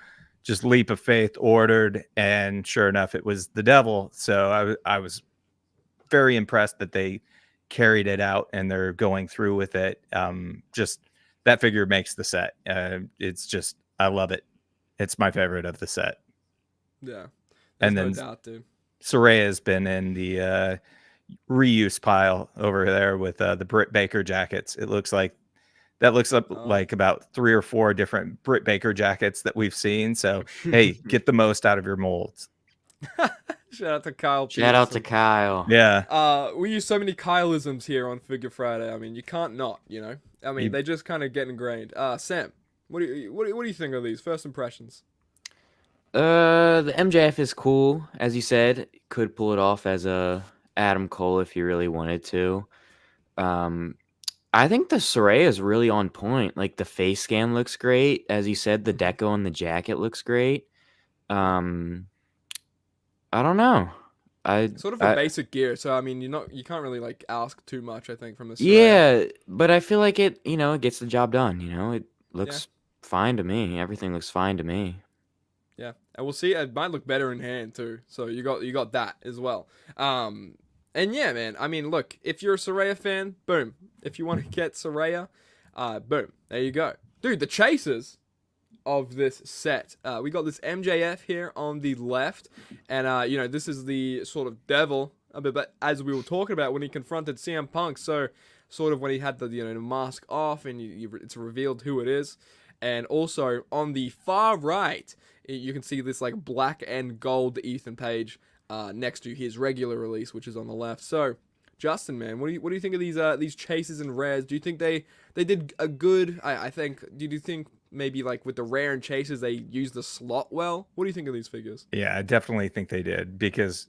C: just leap of faith, ordered, and sure enough, it was the devil. So I was very impressed that they carried it out and they're going through with it. Just that figure makes the set. It's just, I love it. It's my favorite of the set.
A: Yeah,
C: and
A: no
C: then
A: doubt, dude.
C: Saraya's been in the reuse pile over there with the Britt Baker jackets. It looks like that looks up like about 3 or 4 different Britt Baker jackets that we've seen. So, hey, get the most out of your molds.
A: Shout out to Kyle.
B: Shout out to Kyle.
C: Yeah.
A: We use so many Kyleisms here on Figure Friday. I mean, you can't not, I mean, they just kind of get ingrained. Sam, what do you think of these first impressions?
B: The MJF is cool, as you said. Could pull it off as a Adam Cole if you really wanted to. I think the Saraya is really on point. Like the face scan looks great, as you said. The deco on the jacket looks great. I don't know.
A: Sort of a basic gear, so I mean, you can't really like ask too much. I think from the Saraya.
B: Yeah, but I feel like it gets the job done. It looks fine to me. Everything looks fine to me.
A: Yeah, and we'll see. It might look better in hand too. So you got that as well. And yeah, man. I mean, look, if you're a Saraya fan, boom. If you want to get Saraya, boom. There you go, dude. The chasers of this set. We got this MJF here on the left, and this is the sort of devil. But as we were talking about when he confronted CM Punk, so sort of when he had the mask off and it's revealed who it is, and also on the far right, you can see this like black and gold Ethan Page next to his regular release, which is on the left. So, Justin, man, what do you think of these chases and rares? Do you think they did a good? I think. Do you think maybe like with the rare and chases they used the slot well? What do you think of these figures?
C: Yeah, I definitely think they did, because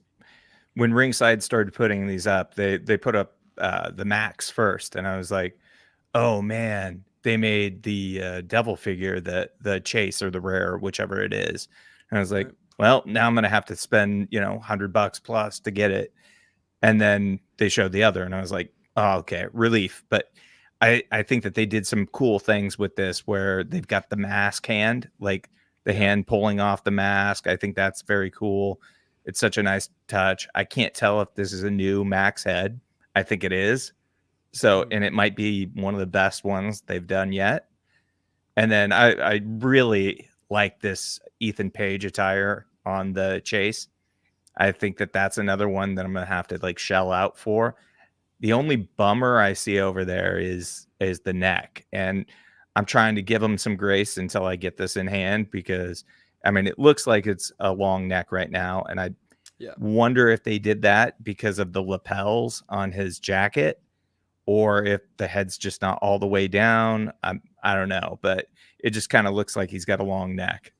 C: when Ringside started putting these up, they put up the Max first, and I was like, oh man, they made the devil figure the chase or the rare, whichever it is. And I was like, well, now I'm gonna have to spend $100 plus to get it. And then they showed the other, and I was like, oh, okay, relief. But I think that they did some cool things with this, where they've got the mask hand, like the hand pulling off the mask. I think that's very cool. It's such a nice touch. I can't tell if this is a new Max head. I think it is. So, and it might be one of the best ones they've done yet. And then I really like this Ethan Page attire on the chase. I think that that's another one that I'm going to have to like shell out for. The only bummer I see over there is the neck. And I'm trying to give him some grace until I get this in hand, because I mean, it looks like it's a long neck right now. And I wonder if they did that because of the lapels on his jacket, or if the head's just not all the way down. I don't know, but it just kind of looks like he's got a long neck.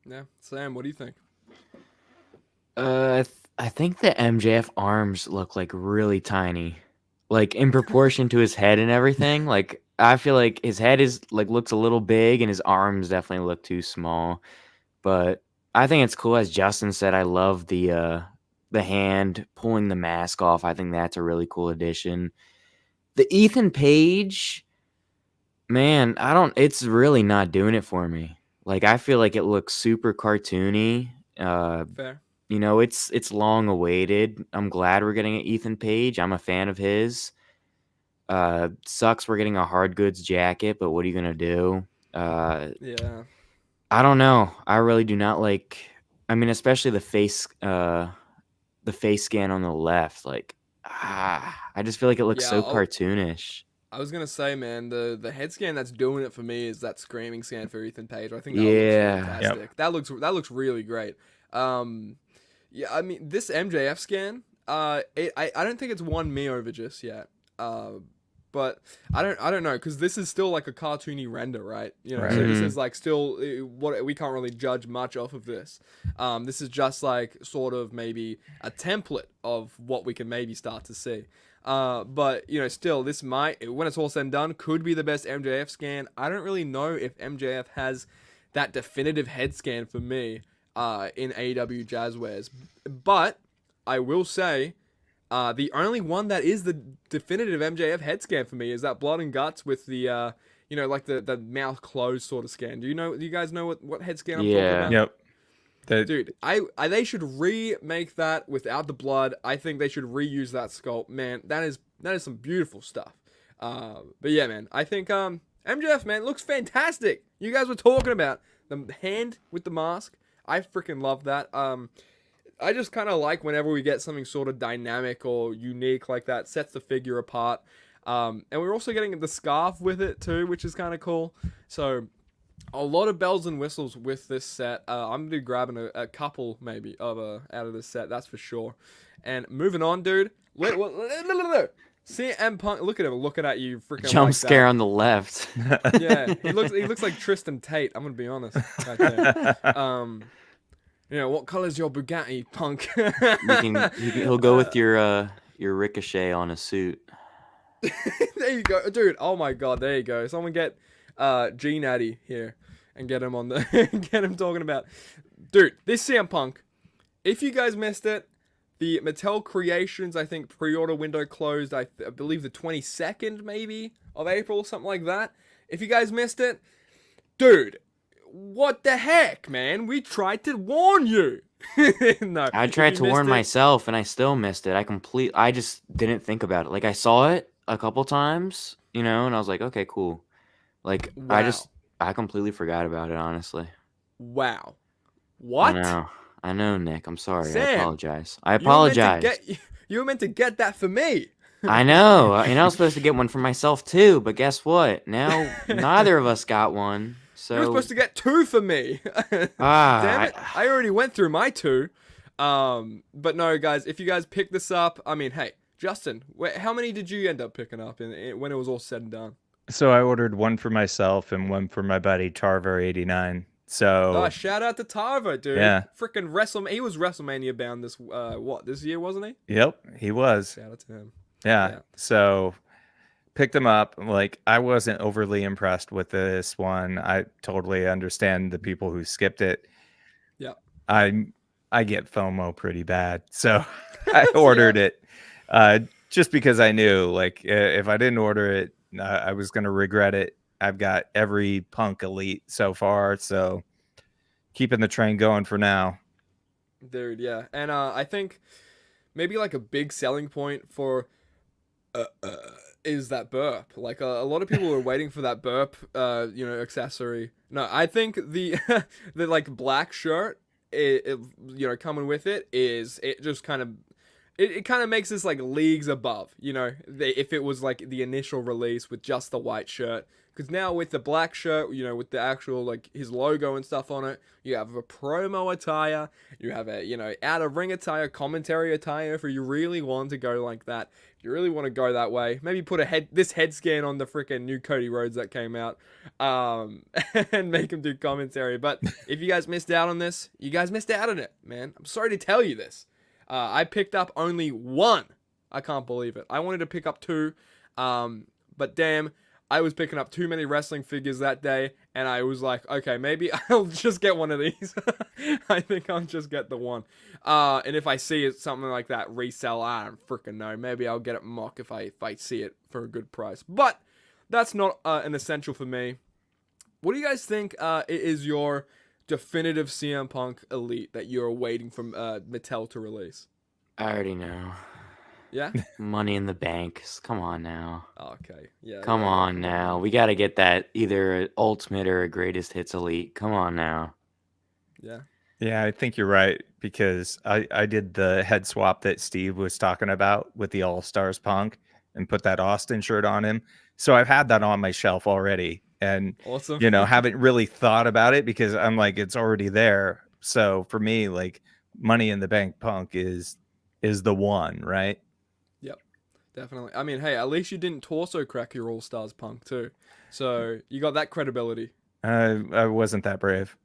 A: Yeah. Sam, what do you think?
B: I think the MJF arms look like really tiny, like in proportion to his head and everything. Like I feel like his head is like looks a little big, and his arms definitely look too small. But I think it's cool, as Justin said. I love the hand pulling the mask off. I think that's a really cool addition. The Ethan Page, man, I don't. It's really not doing it for me. Like I feel like it looks super cartoony.
A: Fair.
B: You know, it's long awaited. I'm glad we're getting an Ethan Page. I'm a fan of his. Sucks we're getting a hard goods jacket, but what are you gonna do?
A: Yeah.
B: I don't know. I really do not like. I mean, especially the face scan on the left. Like, I just feel like it looks
A: Yeah,
B: so cartoonish.
A: I was gonna say, man, the head scan that's doing it for me is that screaming scan for Ethan Page. I think that looks
B: Yeah.
A: fantastic. That looks really great. Yeah, I mean this MJF scan, I don't think it's won me over just yet. But I don't know, because this is still like a cartoony render, right? You know,
C: Right.
A: so this
B: Mhm.
A: is like still what we can't really judge much off of this. This is just like sort of maybe a template of what we can maybe start to see. But you know, still, this might, when it's all said and done, could be the best MJF scan. I don't really know if MJF has that definitive head scan for me in AEW Jazzwares, but I will say. The only one that is the definitive MJF head scan for me is that blood and guts with the, you know, like the mouth closed sort of scan. Do you guys know what head scan I'm talking
B: Yeah.
A: about?
C: Yep. The,
A: Dude, I they should remake that without the blood. I think they should reuse that sculpt. Man, that is some beautiful stuff. But yeah, man, I think MJF, man, looks fantastic. You guys were talking about the hand with the mask. I freaking love that. I just kind of like whenever we get something sort of dynamic or unique like that, sets the figure apart. And we're also getting the scarf with it too, which is kind of cool. So a lot of bells and whistles with this set. I'm gonna be grabbing a couple maybe of out of this set, that's for sure. And moving on, dude. CM Punk, look at him looking at you, freaking
B: Jump
A: like
B: scare
A: that.
B: on the left.
A: Yeah, he looks like Tristan Tate. I'm gonna be honest. Right there. You know, what color's your Bugatti, Punk?
B: He'll go with your Ricochet on a suit.
A: There you go, dude. Oh my god, there you go. Someone get G Natty here and get him on the get him talking about, dude, this CM Punk. If you guys missed it, the Mattel Creations, I think, pre-order window closed. I believe the 22nd maybe of April, something like that. If you guys missed it, dude, what the heck, man? We tried to warn you. No,
B: I
A: if
B: tried
A: you
B: to warn
A: missed it-
B: myself, and I still missed it. I just didn't think about it. Like I saw it a couple times, you know, and I was like, okay, cool. Like
A: Wow.
B: I completely forgot about it, honestly.
A: Wow. What?
B: I know, Nick. I'm sorry. I
A: Sam,
B: apologize. I apologize.
A: You were meant to get that for me.
B: I know. And I was supposed to get one for myself too, but guess what? Now neither of us got one. So
A: You were supposed to get 2 for me.
B: Ah,
A: Damn it. I already went through my 2. But no, guys, if you guys pick this up, I mean, hey, Justin, how many did you end up picking up when it was all said and done?
C: so I ordered one for myself and one for my buddy Tarver89. So
A: Oh, shout out to Tarver, dude.
C: Yeah.
A: Freaking he was WrestleMania bound this year, wasn't he?
C: yep, he was.
A: Shout out to him.
C: Yeah.
A: Yeah.
C: So picked him up. Like I wasn't overly impressed with this one. I totally understand the people who skipped it.
A: Yeah.
C: I get FOMO pretty bad. So I ordered it just because I knew like if I didn't order it, I was going to regret it. I've got every Punk Elite so far, so keeping the train going for now.
A: Dude, yeah. And I think maybe like a big selling point for is that burp. Like a lot of people are waiting for that burp you know, accessory. No, I think the the like black shirt you know, coming with it just kind of it kind of makes this like leagues above, you know. If it was like the initial release with just the white shirt, Because now with the black shirt, you know, with the actual, like, his logo and stuff on it, you have a promo attire, you have a, you know, out-of-ring attire, commentary attire, if you really want to go like that. If you really want to go that way, maybe put this head scan on the freaking new Cody Rhodes that came out, and make him do commentary. But if you guys missed out on this, you guys missed out on it, man. I'm sorry to tell you this. I picked up only one. I can't believe it. I wanted to pick up two, but damn, I was picking up too many wrestling figures that day, and I was like, okay, maybe I'll just get one of these. I think I'll just get the one. And if I see it, something like that resell, I don't freaking know. Maybe I'll get it mock if I see it for a good price. But that's not an essential for me. What do you guys think is your definitive CM Punk Elite that you're waiting for Mattel to release?
B: I already know.
A: Yeah?
B: Money in the Bank. Come on now.
A: Okay. Yeah.
B: Come on now. We got to get that either Ultimate or a Greatest Hits Elite. Come on now.
A: Yeah.
C: Yeah, I think you're right, because I did the head swap that Steve was talking about with the All Stars Punk and put that Austin shirt on him. So I've had that on my shelf already, and
A: Awesome.
C: you know, haven't really thought about it because I'm like, it's already there. So for me, like, Money in the Bank Punk is the one, right?
A: Definitely. I mean, hey, at least you didn't torso crack your All Stars Punk too, so you got that credibility.
C: I wasn't that brave.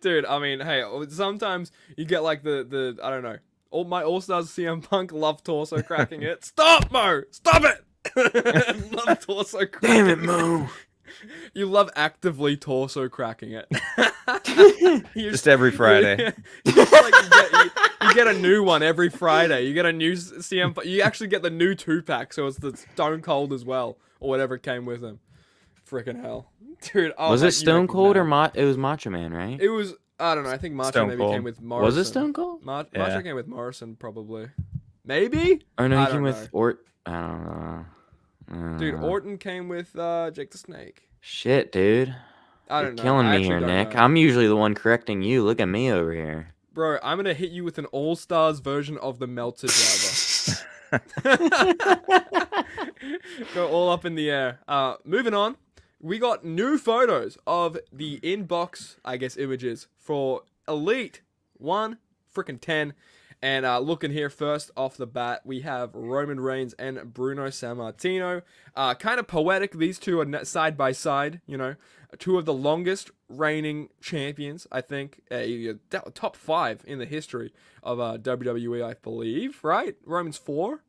A: Dude, I mean, hey, sometimes you get like the I don't know. All my All Stars CM Punk love torso cracking it. Stop, Mo! Stop it! Love torso cracking.
B: Damn it, Mo!
A: You love actively torso cracking it.
C: Just every Friday.
A: You get a new one every Friday. You get a new CM. You actually get the new 2-pack, so it's the Stone Cold as well, or whatever came with him. Freaking hell, dude! Oh,
B: was
A: mate,
B: it Stone Cold or
A: mad.
B: it was Macho Man, right?
A: It was. I don't know. I think Macho
C: Stone
A: maybe
C: Cold.
A: came with Morrison.
B: Was it Stone Cold?
A: Macho came with Morrison, probably. Maybe.
B: Or no,
A: I
B: he came
A: don't
B: with
A: know.
B: I don't know.
A: Dude, Orton came with Jake the Snake.
B: Shit, dude.
A: I
B: You're
A: don't know.
B: killing
A: I
B: me
A: actually
B: here,
A: don't
B: Nick.
A: know.
B: I'm usually the one correcting you. Look at me over here.
A: Bro, I'm gonna hit you with an All Stars version of the Meltzer Driver. Go all up in the air. Moving on, we got new photos of the inbox, I guess, images for Elite 1-10. And looking here first off the bat, we have Roman Reigns and Bruno Sammartino. Kind of poetic. These two are side by side, you know. Two of the longest reigning champions, I think. Top 5 in the history of WWE, I believe, right? Roman's 4?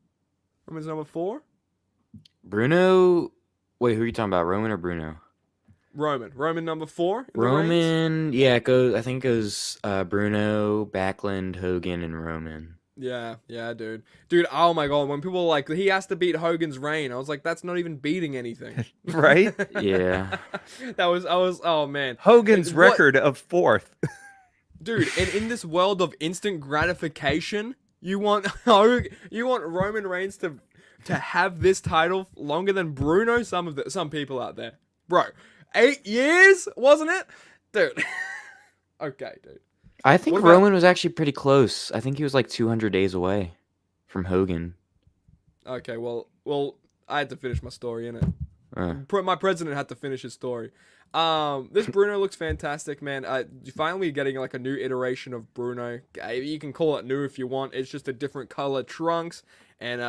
A: Roman's number 4?
B: Bruno. Wait, who are you talking about? Roman or Bruno?
A: Roman number 4 in the reigns?
B: Roman, yeah, it goes. I think it goes Bruno, Backlund, Hogan, and Roman.
A: Yeah, dude. Oh my god, when people were like, he has to beat Hogan's reign, I was like, that's not even beating anything.
C: Right?
B: Yeah.
A: Oh man.
C: Hogan's
A: What-
C: record of 4th.
A: Dude, and in this world of instant gratification, you want Roman Reigns to have this title longer than Bruno? Some people out there. Bro, 8 years, wasn't it? Dude. Okay, dude.
B: I think
A: What about-
B: Roman was actually pretty close. I think he was like 200 days away from Hogan.
A: Okay, well, I had to finish my story, innit? My president had to finish his story. This Bruno looks fantastic, man. Finally getting like a new iteration of Bruno. You can call it new if you want. It's just a different color trunks and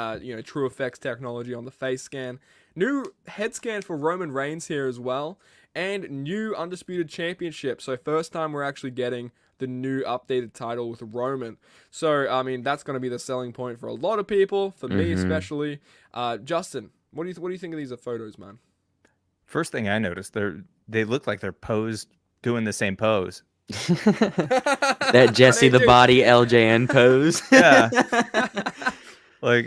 A: True Effects technology on the face scan. New head scan for Roman Reigns here as well, and new Undisputed Championship. So first time we're actually getting the new updated title with Roman. So I mean that's going to be the selling point for a lot of people, for me especially. Justin, what do you think of these photos, man?
C: First thing I noticed, they look like they're posed doing the same pose.
B: That Jesse the
A: Dude.
B: Body LJN pose.
C: Yeah. Like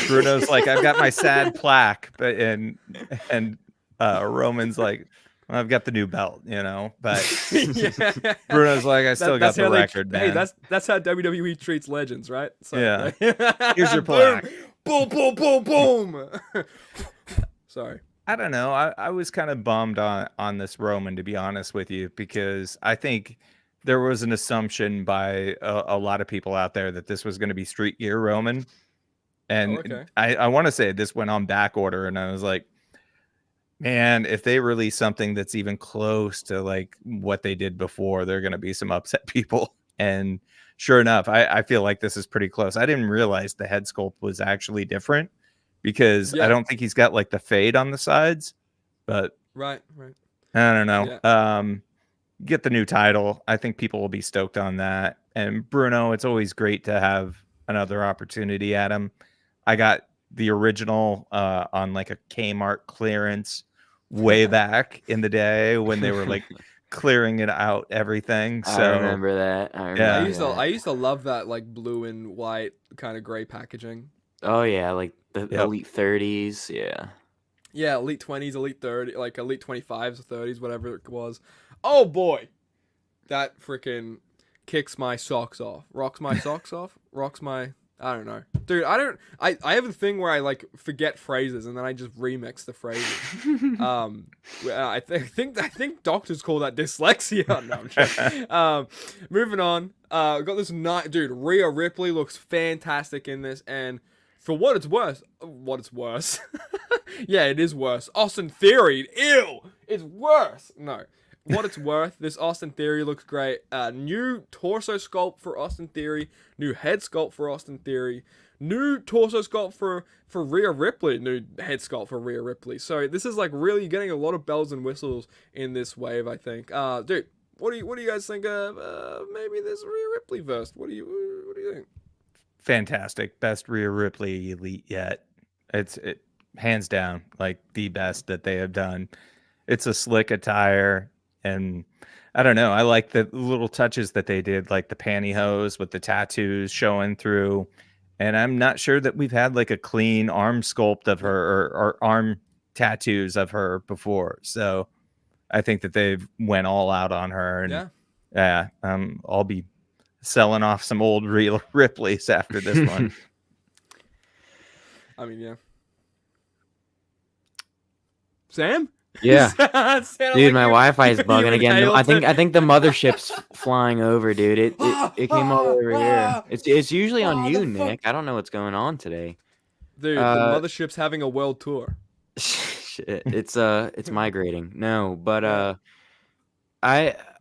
C: Bruno's like, I've got my sad plaque, but and Roman's like, well, I've got the new belt, you know. But
A: Yeah.
C: Bruno's like, I still got
A: That's
C: the
A: how
C: record, man.
A: Hey, that's how WWE treats legends, right? So,
C: Yeah.
A: right?
C: Here's your
A: Boom.
C: plaque.
A: Boom, boom, boom, boom. Sorry.
C: I don't know. I was kind of bummed on this Roman, to be honest with you, because I think there was an assumption by a lot of people out there that this was going to be Street Gear Roman. And
A: Oh, okay.
C: I want to say this went on back order, and I was like, Man, if they release something that's even close to like what they did before, they're going to be some upset people. And sure enough, I feel like this is pretty close. I didn't realize the head sculpt was actually different because I
A: Yeah.
C: don't think he's got like the fade on the sides, but
A: Right.
C: I don't know.
A: Yeah.
C: Get the new title. I think people will be stoked on that. And Bruno, it's always great to have another opportunity at him. I got the original on like a Kmart clearance way back in the day when they were like clearing it out everything. So
B: I remember that.
C: Yeah.
A: I used to love that like blue and white kind of gray packaging.
B: Oh yeah, like the
C: Yep.
B: Elite 30s. Yeah.
A: Yeah, Elite 20s, Elite 30, like Elite 25s or 30s, whatever it was. Oh boy, that freaking kicks my socks off. Rocks my socks off. Rocks my. I don't know, dude. I have a thing where I like forget phrases and then I just remix the phrases. I think doctors call that dyslexia. No, I'm joking. Moving on. Got this dude. Rhea Ripley looks fantastic in this, and for what it's worth, yeah, it is worse. Austin Theory, ew, it's worse. No, what it's worth, this Austin Theory looks great. New torso sculpt for Austin Theory, new head sculpt for Austin Theory, new torso sculpt for Rhea Ripley, new head sculpt for Rhea Ripley. So this is like really getting a lot of bells and whistles in this wave, I think. Dude, what do you guys think of maybe this Rhea Ripley verse? What do you think?
C: fantastic. Best Rhea Ripley Elite yet. It's hands down like the best that they have done. It's a slick attire, and I don't know. I like the little touches that they did, like the pantyhose with the tattoos showing through. And I'm not sure that we've had like a clean arm sculpt of her or arm tattoos of her before. So I think that they've went all out on her. And I'll be selling off some old Rhea Ripley's after this one.
A: I mean, yeah. Sam?
B: Yeah.
A: Sounded
B: Dude,
A: like
B: my
A: you-
B: Wi-Fi is
A: you
B: bugging again.
A: inhaled
B: I think the mothership's flying over, dude. It came all over here. It's usually on you,
A: the
B: Nick. I don't know what's going on today.
A: Dude, the mothership's having a world tour.
B: Shit, it's migrating. No, but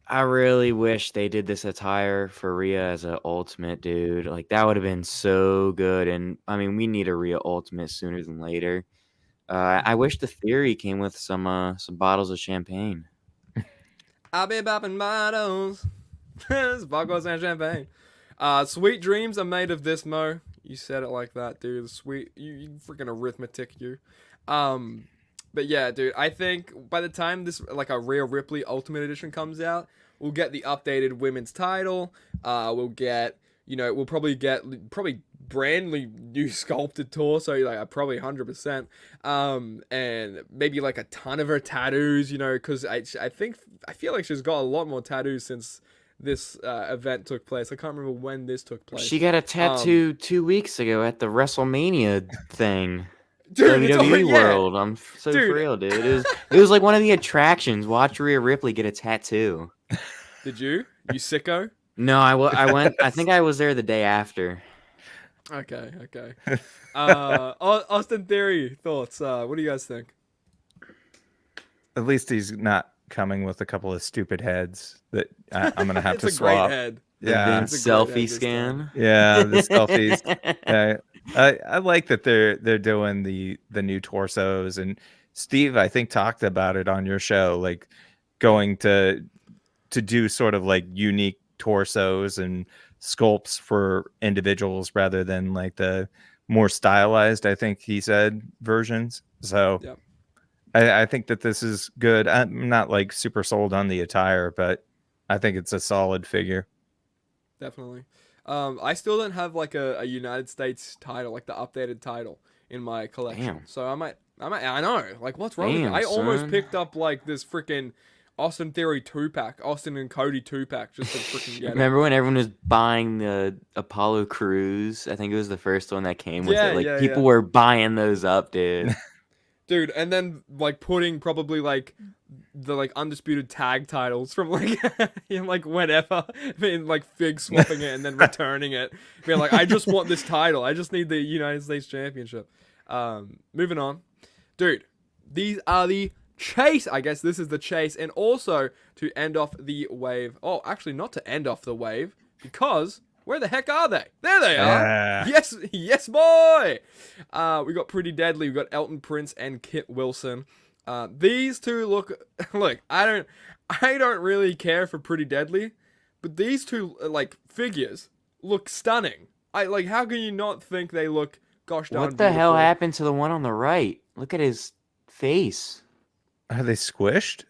B: I really wish they did this attire for Rhea as an ultimate, dude. Like that would have been so good. And I mean, we need a Rhea ultimate sooner than later. I wish the Theory came with some bottles of champagne.
A: I'll be popping bottles. Bottles and champagne. Sweet dreams are made of this, Mo. You said it like that, dude. You freaking arithmetic, you. But yeah, dude, I think by the time this, like a Rhea Ripley Ultimate Edition comes out, we'll get the updated women's title. We'll get, we'll probably get brand new sculpted torso, like probably 100%. And maybe like a ton of her tattoos, because I feel like she's got a lot more tattoos since this event took place. I can't remember when this took place.
B: She got a tattoo 2 weeks ago at the WrestleMania thing.
A: Dude,
B: WWE World. I'm so
A: Dude.
B: for real, dude. It was like one of the attractions. Watch Rhea Ripley get a tattoo.
A: Did you? You sicko?
B: No, I went. I think I was there the day after.
A: Okay. Austin Theory thoughts. What do you guys think?
C: At least he's not coming with a couple of stupid heads that I'm gonna have
A: It's
C: to
A: a
C: swap.
A: great head.
C: Yeah,
B: Vince
A: It's a great head
B: selfie
A: this
B: scan.
C: yeah, the selfies. I like that they're doing the new torsos, and Steve, I think, talked about it on your show, like going to do sort of like unique torsos and sculpts for individuals rather than like the more stylized, I think he said, versions. So
A: Yep.
C: I think that this is good. I'm not like super sold on the attire, but I think it's a solid figure.
A: Definitely. I still don't have like a United States title, like the updated title in my collection.
B: Damn.
A: So I know. Like, what's wrong with me?
B: Damn,
A: I almost
B: son.
A: picked up like this freaking Austin Theory 2-pack, Austin and Cody 2-pack, just to freaking get it.
B: Remember when everyone was buying the Apollo Crews? I think it was the first one that came with
A: Yeah,
B: it. Like
A: yeah,
B: people
A: yeah.
B: were buying those up, dude.
A: Dude, and then like putting probably like the like undisputed tag titles from like like whenever, like fig swapping it and then returning it, being like, I just want this title. I just need the United States Championship. Moving on, dude. These are the Chase. I guess this is the chase. And also to end off the wave. Oh, actually not to end off the wave, because where the heck are they? There they are. Yes, boy. We got Pretty Deadly. We got Elton Prince and Kit Wilson. These two look. Look, I don't really care for Pretty Deadly, but these two figures look stunning. How can you not think they look gosh darn
B: What the hell
A: beautiful?
B: happened to the one on the right? Look at his face.
C: Are they squished?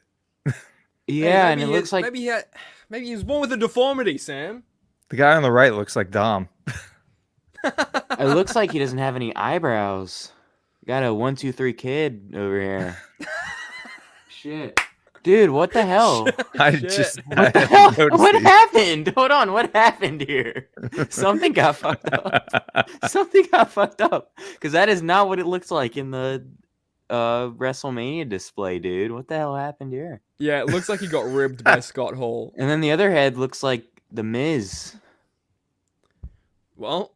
B: Yeah,
A: Hey,
B: and it looks like
A: maybe he was born with a deformity, Sam.
C: The guy on the right looks like Dom.
B: it looks like he doesn't have any eyebrows. Got a 1, 2, 3 kid over here. Shit. Dude, what the hell?
C: I
A: Shit.
C: just
B: What the
C: I
B: hell?
C: hadn't noticed
B: What
C: these.
B: happened? Hold on, what happened here? Something got fucked up. Something got fucked up. Because that is not what it looks like in the WrestleMania display, dude. What the hell happened here?
A: Yeah, it looks like he got ribbed by Scott Hall.
B: And then the other head looks like the Miz.
A: Well,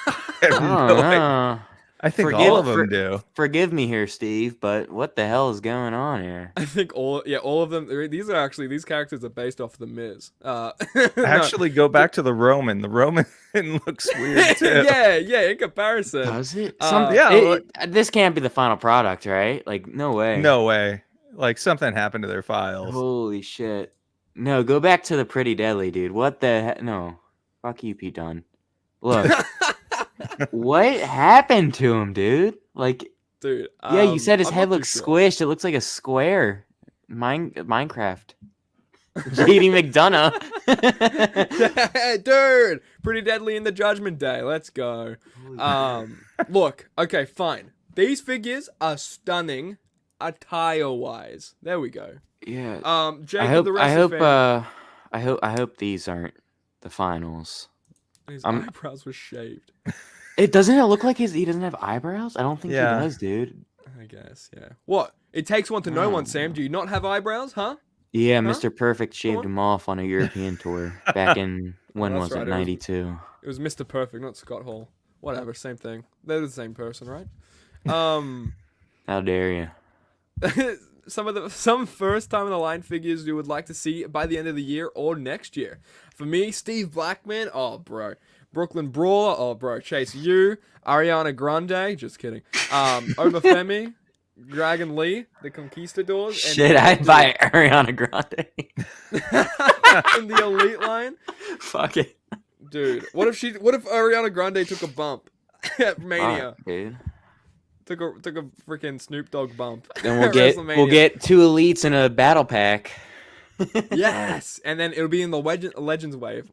C: I have
B: I
C: no
B: don't
C: idea.
B: know.
C: I think
B: Forgive-
C: all of them
B: for-
C: do.
B: Forgive me here, Steve, but what the hell is going on here?
A: I think all of them. These characters are based off the Miz. No.
C: Actually, go back to the Roman. The Roman looks weird too.
A: yeah, in comparison.
B: Does it?
C: yeah,
B: This can't be the final product, right? Like, no way.
C: No way. Like something happened to their files.
B: Holy shit. No, go back to the Pretty Deadly, dude. What the heck? No. Fuck you, Pete Dunne. Look, what happened to him, dude? Like,
A: Dude.
B: yeah, you said his
A: I'm
B: head
A: not too
B: looks
A: sure.
B: squished. It looks like a square. Minecraft. JD McDonough.
A: Dude, Pretty Deadly in the Judgment Day. Let's go. Look, okay, fine. These figures are stunning, attire-wise. There we go.
B: Yeah.
A: Jacob, the wrestling fan,
B: I hope these aren't the finals.
A: his eyebrows were shaved.
B: It doesn't it look like he doesn't have eyebrows? I don't think
C: Yeah.
B: he does, dude.
A: I guess, yeah. What? It takes one to know one, Sam. Do you not have eyebrows, huh?
B: Yeah,
A: Huh?
B: Mr. Perfect shaved
A: on.
B: him off on a European tour back in when
A: that's
B: was
A: right,
B: it?
A: it was-
B: 92.
A: It was Mr. Perfect, not Scott Hall. Whatever, same thing. They're the same person, right?
B: How dare you?
A: Some first time in the line figures you would like to see by the end of the year or next year. For me, Steve Blackman, oh bro. Brooklyn Brawler, oh bro. Chase U, Ariana Grande, just kidding. Obafemi, Dragon Lee, the Conquistadors, and
B: Shit, I'd buy Ariana Grande.
A: in the Elite line.
B: Fuck it.
A: Dude, what if Ariana Grande took a bump at Mania?
B: Fuck, dude.
A: Took a freaking Snoop Dogg bump.
B: Then we'll
A: at
B: get
A: WrestleMania.
B: 2 elites in a battle pack.
A: Yes, and then it'll be in the Legends wave.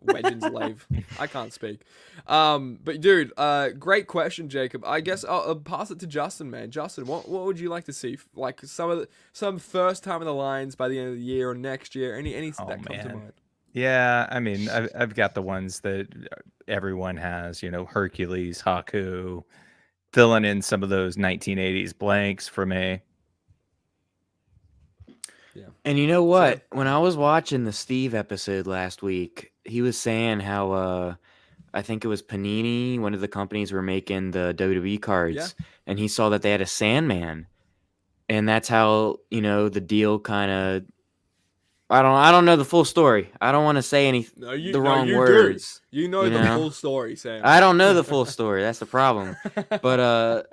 A: I can't speak. But dude, great question, Jacob. I guess I'll pass it to Justin, man. Justin, what would you like to see? Like some first time in the lines by the end of the year or next year? Anything that comes to
C: man.
A: mind?
C: Yeah, I mean, I've got the ones that everyone has. You know, Hercules, Haku, filling in some of those 1980s blanks for me.
A: Yeah.
B: And you know what? When I was watching the Steve episode last week, he was saying how I think it was Panini, one of the companies were making the WWE cards, and he saw that they had a Sandman, and that's how the deal kind of. I don't know the full story. I don't want to say the wrong
A: you
B: words.
A: Do. You know the full story, Sam.
B: I don't know the full story. That's the problem. But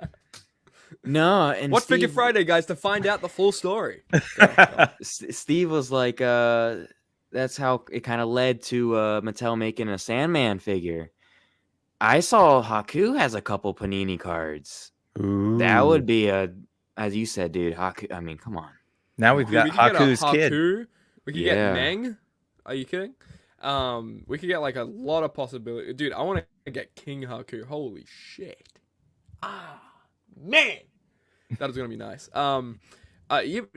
B: no. And
A: What's
B: Steve,
A: Figure Friday, guys, to find out the full story?
B: Steve was like, that's how it kind of led to Mattel making a Sandman figure. I saw Haku has a couple Panini cards.
C: Ooh.
B: That would be as you said, dude. Haku. I mean, come on.
C: Now we've got
A: we could get a
C: Haku's kid.
A: Haku. We could
B: Yeah.
A: get Meng. Are you kidding? We could get like a lot of possibilities. Dude, I want to get King Haku. Holy shit. Ah, man. That is going to be nice.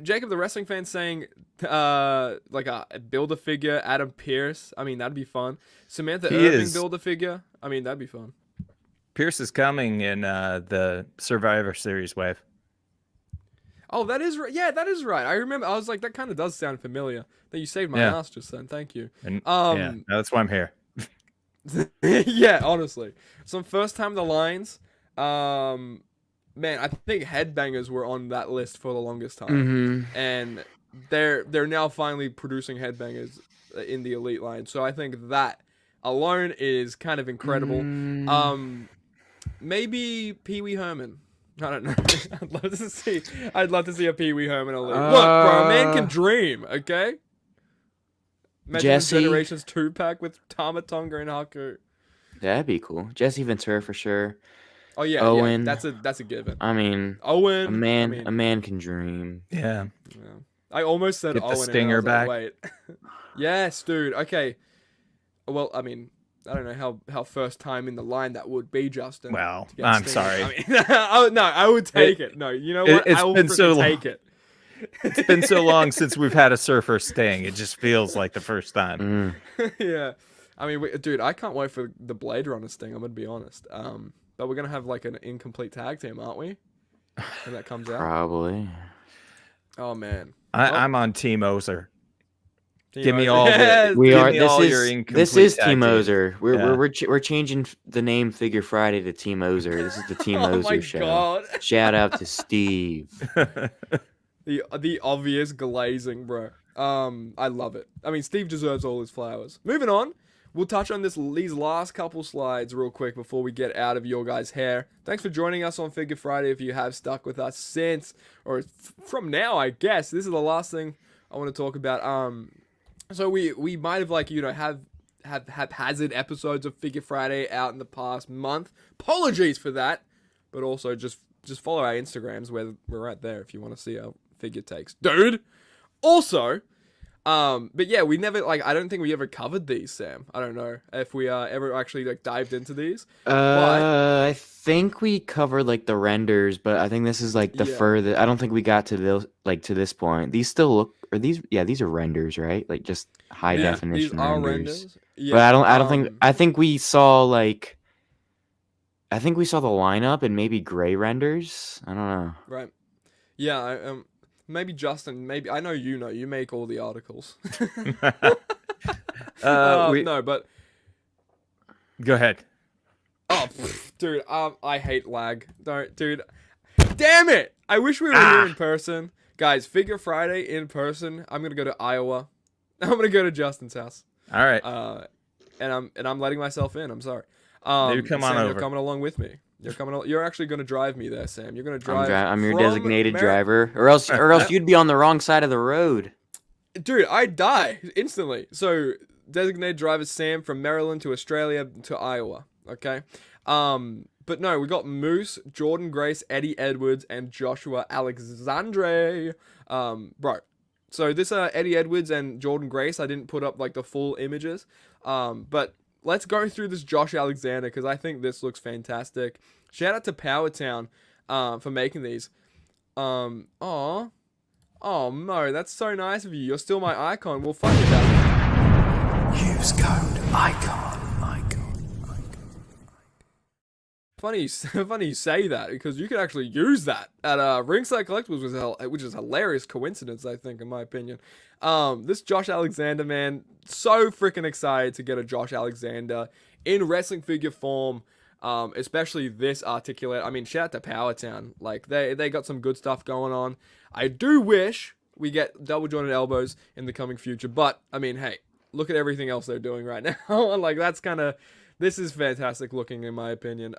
A: Jacob, the wrestling fan, saying like a Build-A-Figure, Adam Pearce. I mean, that'd be fun. Samantha
C: He
A: Irving
C: is.
A: Build-A-Figure. I mean, that'd be fun.
C: Pierce is coming in the Survivor Series wave.
A: Oh, that is right. Yeah, that is right. I remember. I was like, that kind of does sound familiar. That you saved my
C: Yeah.
A: ass just then. Thank you.
C: And yeah, that's why I'm here.
A: Yeah, honestly. Some first time the lines. man, I think headbangers were on that list for the longest time,
B: Mm-hmm.
A: and they're now finally producing headbangers in the elite line. So I think that alone is kind of incredible. Maybe Pee Wee Herman. I don't know. I'd love to see a Pee Wee Herman elite. Look, bro, a man can dream. Okay. Imagine
B: Jesse.
A: Generations 2-pack with Tama Tonga and Haku.
B: That'd be cool. Jesse Ventura for sure.
A: Oh yeah,
B: Owen.
A: yeah, that's a given.
B: I mean,
A: Owen,
B: a man can dream.
C: Yeah.
A: I almost said
C: Get the
A: Owen.
C: stinger
A: and I was
C: back.
A: like, wait. Yes, dude. Okay. Well, I mean, I don't know how first time in the line that would be, Justin.
C: Well,
A: to get
C: I'm
A: Stinger.
C: sorry.
A: I mean, oh, no, I would take it. No, you know what?
C: It's
A: I will
C: been so long.
A: take it.
C: It's been so long since we've had a Surfer Sting. It just feels like the first time.
A: Yeah. I mean, dude, I can't wait for the Blade Runner Sting. I'm gonna be honest. But we're gonna have like an incomplete tag team, aren't we? When that comes out.
B: Probably.
A: Oh man.
C: I'm on Team Ozer.
A: Team
C: Give me
A: Ozer.
C: all the-
A: Yes,
B: We
C: Give
B: are.
C: me
B: This
C: all your
B: is
C: incomplete tag
B: Team
C: teams.
B: Ozer.
C: Yeah.
B: We're changing the name Figure Friday to Team Ozer. This is the Team
A: Oh
B: Ozer
A: my
B: show.
A: god.
B: Shout out to Steve.
A: The obvious glazing, bro. I love it. I mean, Steve deserves all his flowers. Moving on, we'll touch on these last couple slides real quick before we get out of your guys' hair. Thanks for joining us on Figure Friday. If you have stuck with us since, or from now, I guess this is the last thing I want to talk about. So we might have have haphazard episodes of Figure Friday out in the past month. Apologies for that, but also just follow our Instagrams where we're right there if you want to see our figure takes, dude. Also, but yeah, we never I don't think we ever covered these, Sam. I don't know if we ever actually dived into these.
B: I think we covered the renders, but I think this is the
A: Yeah.
B: further. I don't think we got to to this point. These still look, or these are renders, right? Just high
C: Yeah,
B: definition
A: These are
B: renders.
A: renders. Yeah,
B: But I don't think. I think we saw I think we saw the lineup and maybe gray renders. I don't know.
A: Right. Yeah. Maybe Justin. Maybe I know you make all the articles. No, but
C: Go ahead.
A: oh, dude. I hate lag. Don't, dude. Damn it! I wish we were here in person, guys. Figure Friday in person. I'm gonna go to Iowa. I'm gonna go to Justin's house.
C: All right.
A: And I'm letting myself in. I'm sorry.
C: You come on
A: Sam,
C: over.
A: You're coming along with me. You're actually gonna drive me there, Sam. You're gonna drive.
B: I'm your
A: from
B: designated driver, or else you'd be on the wrong side of the road.
A: Dude, I'd die instantly. So designated driver Sam from Maryland to Australia to Iowa. Okay. But no, we got Moose, Jordan Grace, Eddie Edwards, and Joshua Alexandre. Bro. So this Eddie Edwards and Jordan Grace, I didn't put up the full images. But let's go through this Josh Alexander because I think this looks fantastic. Shout out to Powertown for making these. Oh Mo, that's so nice of you. You're still my icon. Well, fuck it.
D: Use code ICON.
A: Funny you say that because you could actually use that at Ringside Collectibles, which is a hilarious coincidence, I think, in my opinion. This Josh Alexander, man, so freaking excited to get a Josh Alexander in wrestling figure form, especially this articulate. I mean, shout out to Powertown. They got some good stuff going on. I do wish we get double jointed elbows in the coming future, but I mean, hey, look at everything else they're doing right now. That's kind of. This is fantastic looking, in my opinion.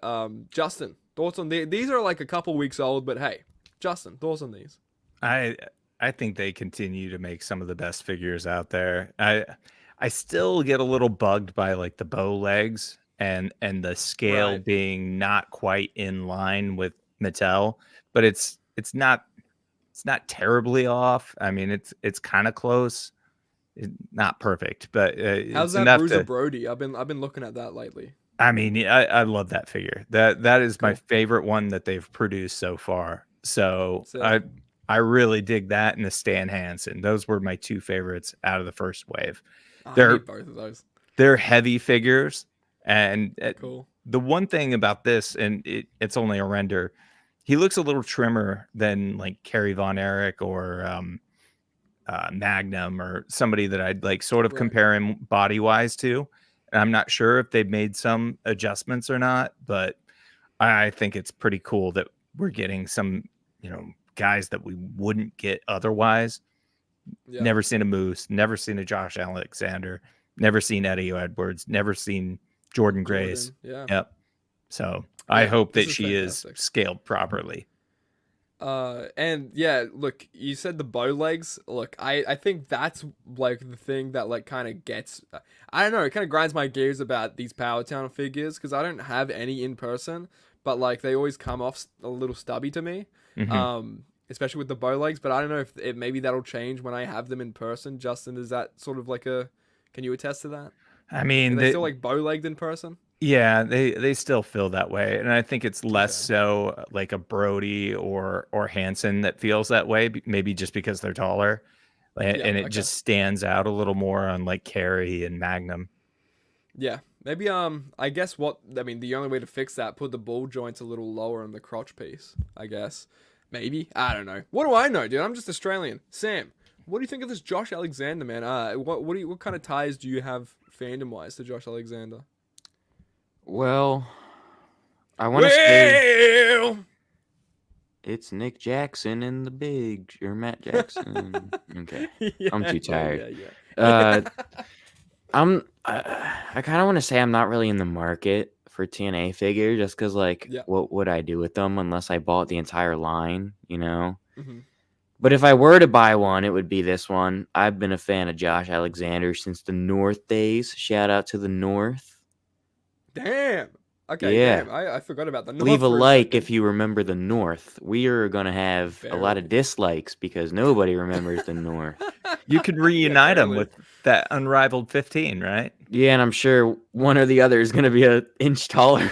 A: Justin, thoughts on these? Are a couple weeks old, but hey, Justin, thoughts on these?
C: I think they continue to make some of the best figures out there. I still get a little bugged by the bow legs and the scale
A: Right.
C: being not quite in line with Mattel, but it's not terribly off. I mean, it's kind of close. Not perfect, but
A: How's
C: it's
A: that
C: enough
A: Bruiser
C: to.
A: Brody? I've been looking at that lately.
C: I mean, I love that figure. That is my
A: Cool.
C: favorite one that they've produced so far. So
A: Sick.
C: I really dig that and the Stan Hansen. Those were my two favorites out of the first wave.
A: I
C: They're-
A: need both of those.
C: They're heavy figures, and
A: Cool.
C: the one thing about this, and it's only a render, he looks a little trimmer than Kerry Von Erich or Magnum or somebody that I'd sort of
A: Right.
C: compare him body wise to. And I'm not sure if they've made some adjustments or not, but I think it's pretty cool that we're getting some, guys that we wouldn't get otherwise.
A: Yeah.
C: Never seen a Moose, never seen a Josh Alexander, never seen Eddie Edwards, never seen Jordan Grace.
A: Yeah.
C: Yep. So I
A: Yeah,
C: hope
A: this
C: that
A: is
C: she
A: fantastic.
C: is scaled properly.
A: And yeah, look, you said the bow legs. Look, I think that's like the thing that like kind of gets, I don't know, it kind of grinds my gears about these Power Town figures because I don't have any in person, but like they always come off a little stubby to me.
C: Mhm.
A: Especially with the bow legs, but I don't know if maybe that'll change when I have them in person. Justin, is that sort of like can you attest to that?
C: I mean,
A: Are they still like bow legged in person?
C: yeah, they still feel that way, and I think it's less
A: Okay.
C: so like a Brody or Hanson that feels that way. Maybe just because they're taller,
A: Yeah,
C: and it
A: okay.
C: just stands out a little more on like Carey and Magnum.
A: Yeah, maybe I guess the only way to fix that, put the ball joints a little lower on the crotch piece, I guess. Maybe. I don't know. What do I know, dude? I'm just Australian. Sam, what do you think of this Josh Alexander, man? What kind of ties do you have fandom wise to Josh Alexander?
B: Well, I want to say
A: Well,
B: it's Nick Jackson and the big, or Matt Jackson. Okay, I'm too tired.
A: Yeah.
B: I kind of want to say I'm not really in the market for TNA figure just because, like,
A: Yeah.
B: what would I do with them unless I bought the entire line,
A: Mhm.
B: But if I were to buy one, it would be this one. I've been a fan of Josh Alexander since the North days. Shout out to the North.
A: Damn. Okay,
B: Yeah.
A: damn. I forgot about the North.
B: Leave a
A: for
B: like
A: second.
B: if you remember the North. We are going to have a lot of
A: Barely.
B: dislikes because nobody remembers the North.
C: You could reunite them
A: barely.
C: with that unrivaled 15, right?
B: Yeah, and I'm sure one or the other is going to be an inch taller.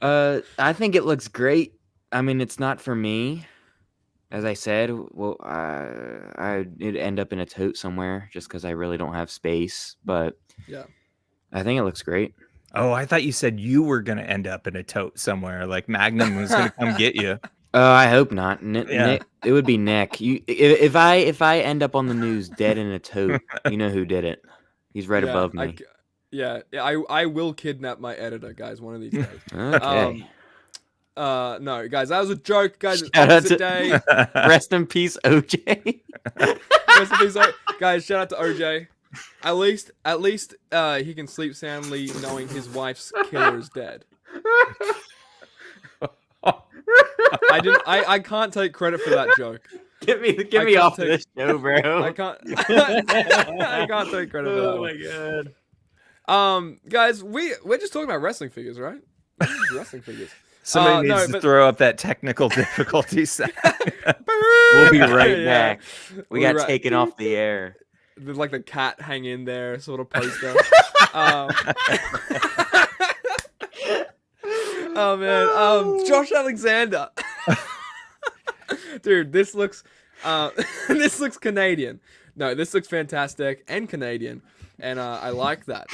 B: I think it looks great. I mean, it's not for me. As I said, well, it'd end up in a tote somewhere just because I really don't have space. But
A: Yeah.
B: I think it looks great.
C: Oh, I thought you said you were going to end up in a tote somewhere, like Magnum was going to come get you.
B: I hope not.
C: Yeah.
B: Nick, it would be Nick. If I end up on the news dead in a tote, you know who did it. He's right above me.
A: I will kidnap my editor, guys, one of these days.
B: Okay.
A: No, guys, that was a joke, guys. It's
B: Shout out
A: opposite
B: to-
A: day.
B: Rest in peace, OJ.
A: Rest in peace, guys. Shout out to OJ. At least, he can sleep soundly knowing his wife's killer is dead. I can't take credit for that joke.
B: Get me
A: can't
B: off
A: take-
B: this show, bro.
A: I can't. I can't take credit for that.
B: Oh my
A: one. Guys, we're just talking about wrestling figures, right? Wrestling figures.
C: Somebody
A: no,
C: needs to
A: but-
C: throw up that technical difficulty sound.
B: We'll be right
A: Yeah.
B: back. We
A: We'll
B: got
A: be right-
B: taken off the air.
A: There's like the cat hang in there sort of poster. Oh man, Josh Alexander. Dude, this looks this looks Canadian. No, this looks fantastic and Canadian, and I like that.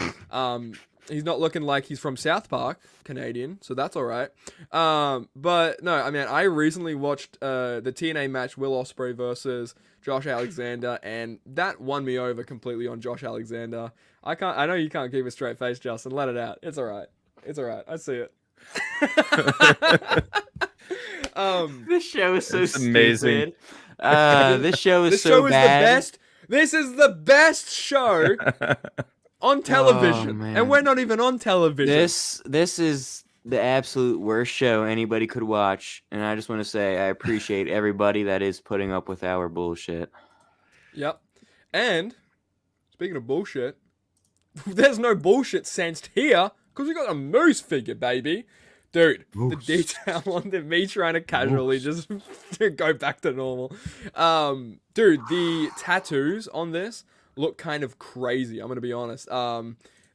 A: He's not looking like he's from South Park, Canadian, so that's all right. But no, I mean, I recently watched the TNA match, Will Ospreay versus Josh Alexander, and that won me over completely on Josh Alexander. I know you can't keep a straight face, Justin. Let it out. It's all right. It's all right. I see it.
B: This show is so
C: It's amazing.
B: stupid. This show is
A: This
B: so
A: show is
B: bad.
A: the best. This is the best show on television,
B: man.
A: and we're not even on television.
B: This is the absolute worst show anybody could watch, and I just want to say I appreciate everybody that is putting up with our bullshit.
A: Yep. And speaking of bullshit, there's no bullshit sensed here because we got a moose figure, baby. Dude, the detail on me trying to casually just go back to normal. Dude, the tattoos on this look kind of crazy, I'm going to be honest.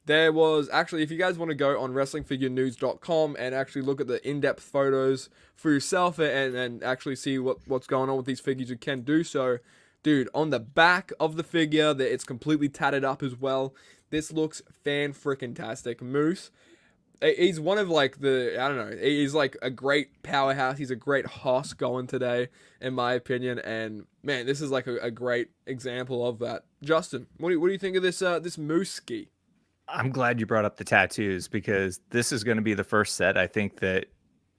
A: There was actually, if you guys want to go on WrestlingFigureNews.com and actually look at the in-depth photos for yourself and actually see what's going on with these figures, you can do so. Dude, on the back of the figure, it's completely tatted up as well. This looks fan-freaking-tastic. Moose, he's one of like he's like a great powerhouse. He's a great hoss going today, in my opinion. And man, this is like a great example of that. Justin, what do you think of this Moose ski?
C: I'm glad you brought up the tattoos because this is going to be the first set I think that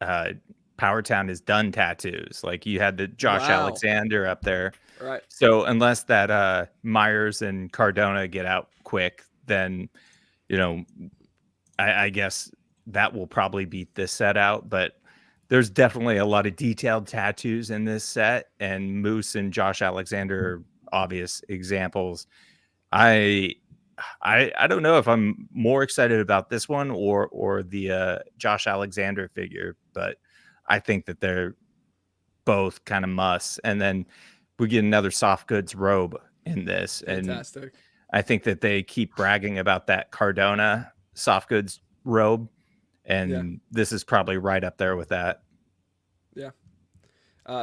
C: Powertown has done tattoos. Like you had the Josh
A: Wow.
C: Alexander up there.
A: Right.
C: So unless that Myers and Cardona get out quick, then I guess that will probably beat this set out. But there's definitely a lot of detailed tattoos in this set, and Moose and Josh Alexander are obvious examples. I don't know if I'm more excited about this one or the Josh Alexander figure, but I think that they're both kind of musts. And then we get another soft goods robe in this.
A: Fantastic.
C: And I think that they keep bragging about that Cardona soft goods robe. And this is probably right up there with that.
A: Yeah.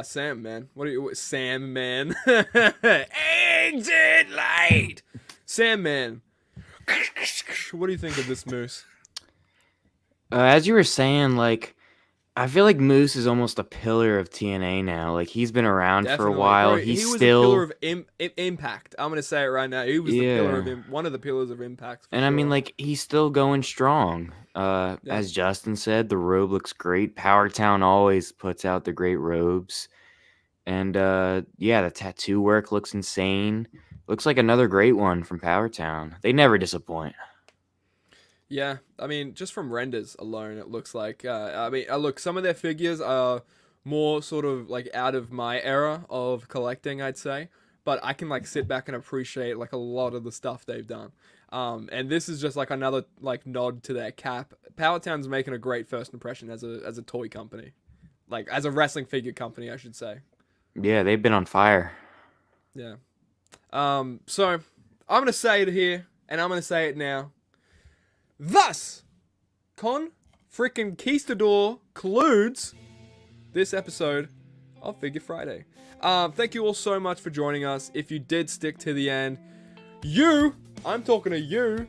A: Sam, man. Sam, man. Exit light. Sam, man. What do you think of this Moose?
B: As you were saying, like, I feel like Moose is almost a pillar of TNA now. Like, he's been around for a while.
A: Bro, he was a pillar of Impact. I'm gonna say it right now. He was the pillar of one of the pillars of Impact.
B: And I mean, like, he's still going strong. As Justin said, the robe looks great. Powertown always puts out the great robes. And the tattoo work looks insane. Looks like another great one from Powertown. They never disappoint.
A: Yeah, I mean, just from renders alone, it looks like. Look, some of their figures are more sort of like out of my era of collecting, I'd say. But I can like sit back and appreciate like a lot of the stuff they've done. And this is just like another like nod to their cap. Powertown's making a great first impression as a toy company, like as a wrestling figure company, I should say.
B: Yeah, they've been on fire.
A: Yeah. So I'm gonna say it here, and I'm gonna say it now. Thus, freaking Conquistador concludes this episode of Figure Friday. Thank you all so much for joining us. If you did stick to the end, I'm talking to you.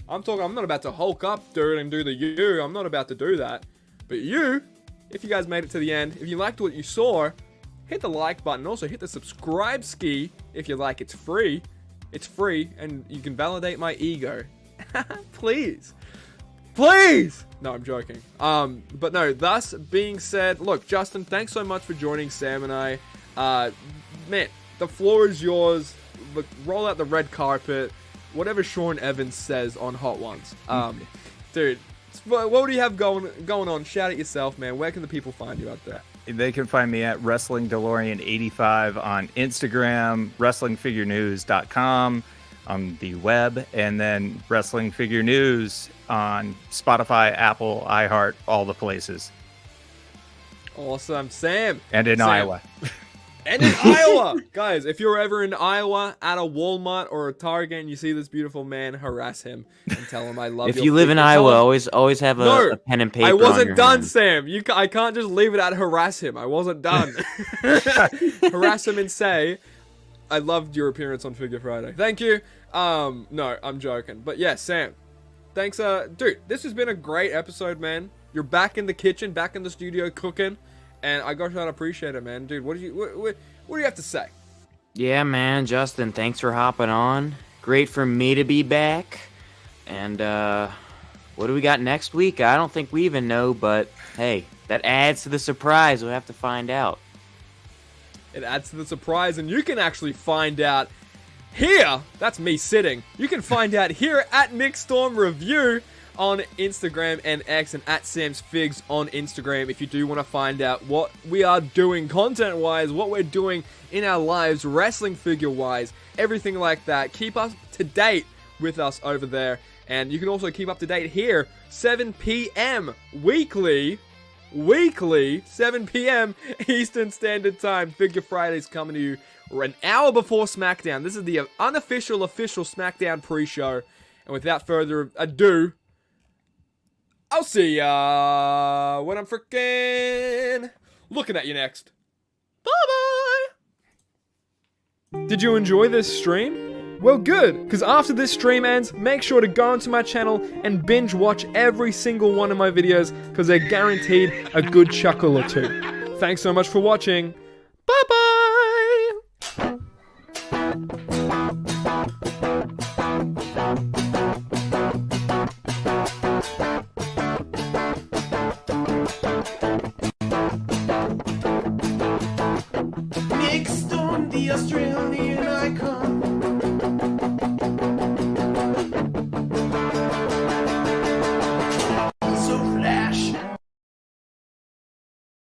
A: I'm not about to Hulk up, dude, and do the you. I'm not about to do that. But if you guys made it to the end, if you liked what you saw, hit the like button. Also, hit the subscribe ski if you like. It's free. It's free, and you can validate my ego. Please. No, I'm joking. But no, thus being said, look, Justin, thanks so much for joining Sam and I. Man, the floor is yours. Look, roll out the red carpet. Whatever Sean Evans says on Hot Ones. Dude, what do you have going on? Shout it yourself, man. Where can the people find you out there?
C: They can find me at WrestlingDelorean85 on Instagram, WrestlingFigureNews.com on the web, and then Wrestling Figure News on Spotify, Apple, iHeart, all the places.
A: Awesome. Sam.
C: And in Iowa.
A: And in Iowa. Guys, if you're ever in Iowa at a Walmart or a Target and you see this beautiful man, harass him and tell him I love
B: If you live in Iowa, always have a pen and paper.
A: I wasn't done,
B: hand.
A: Sam. I can't just leave it at harass him. I wasn't done. Harass him and say, I loved your appearance on Figure Friday. Thank you. No, I'm joking. But yeah, Sam, thanks. Dude, this has been a great episode, man. You're back in the kitchen, back in the studio cooking. And I gotta appreciate it, man. Dude, what do you have to say?
B: Yeah, man, Justin, thanks for hopping on. Great for me to be back. And what do we got next week? I don't think we even know, but hey, that adds to the surprise. We'll have to find out.
A: It adds to the surprise, and you can actually find out here. That's me sitting. You can find out here at NickStormReview on Instagram and X, and at Sam's Figs on Instagram if you do want to find out what we are doing content-wise, what we're doing in our lives, wrestling figure-wise, everything like that. Keep up to date with us over there, and you can also keep up to date here, 7 p.m. weekly, 7 p.m. Eastern Standard Time. Figure Friday's coming to you an hour before SmackDown. This is the unofficial, official SmackDown pre-show, and without further ado, I'll see ya when I'm freaking looking at you next. Bye-bye! Did you enjoy this stream? Well, good, because after this stream ends, make sure to go onto my channel and binge watch every single one of my videos, because they're guaranteed a good chuckle or two. Thanks so much for watching. Bye-bye!
D: the Australian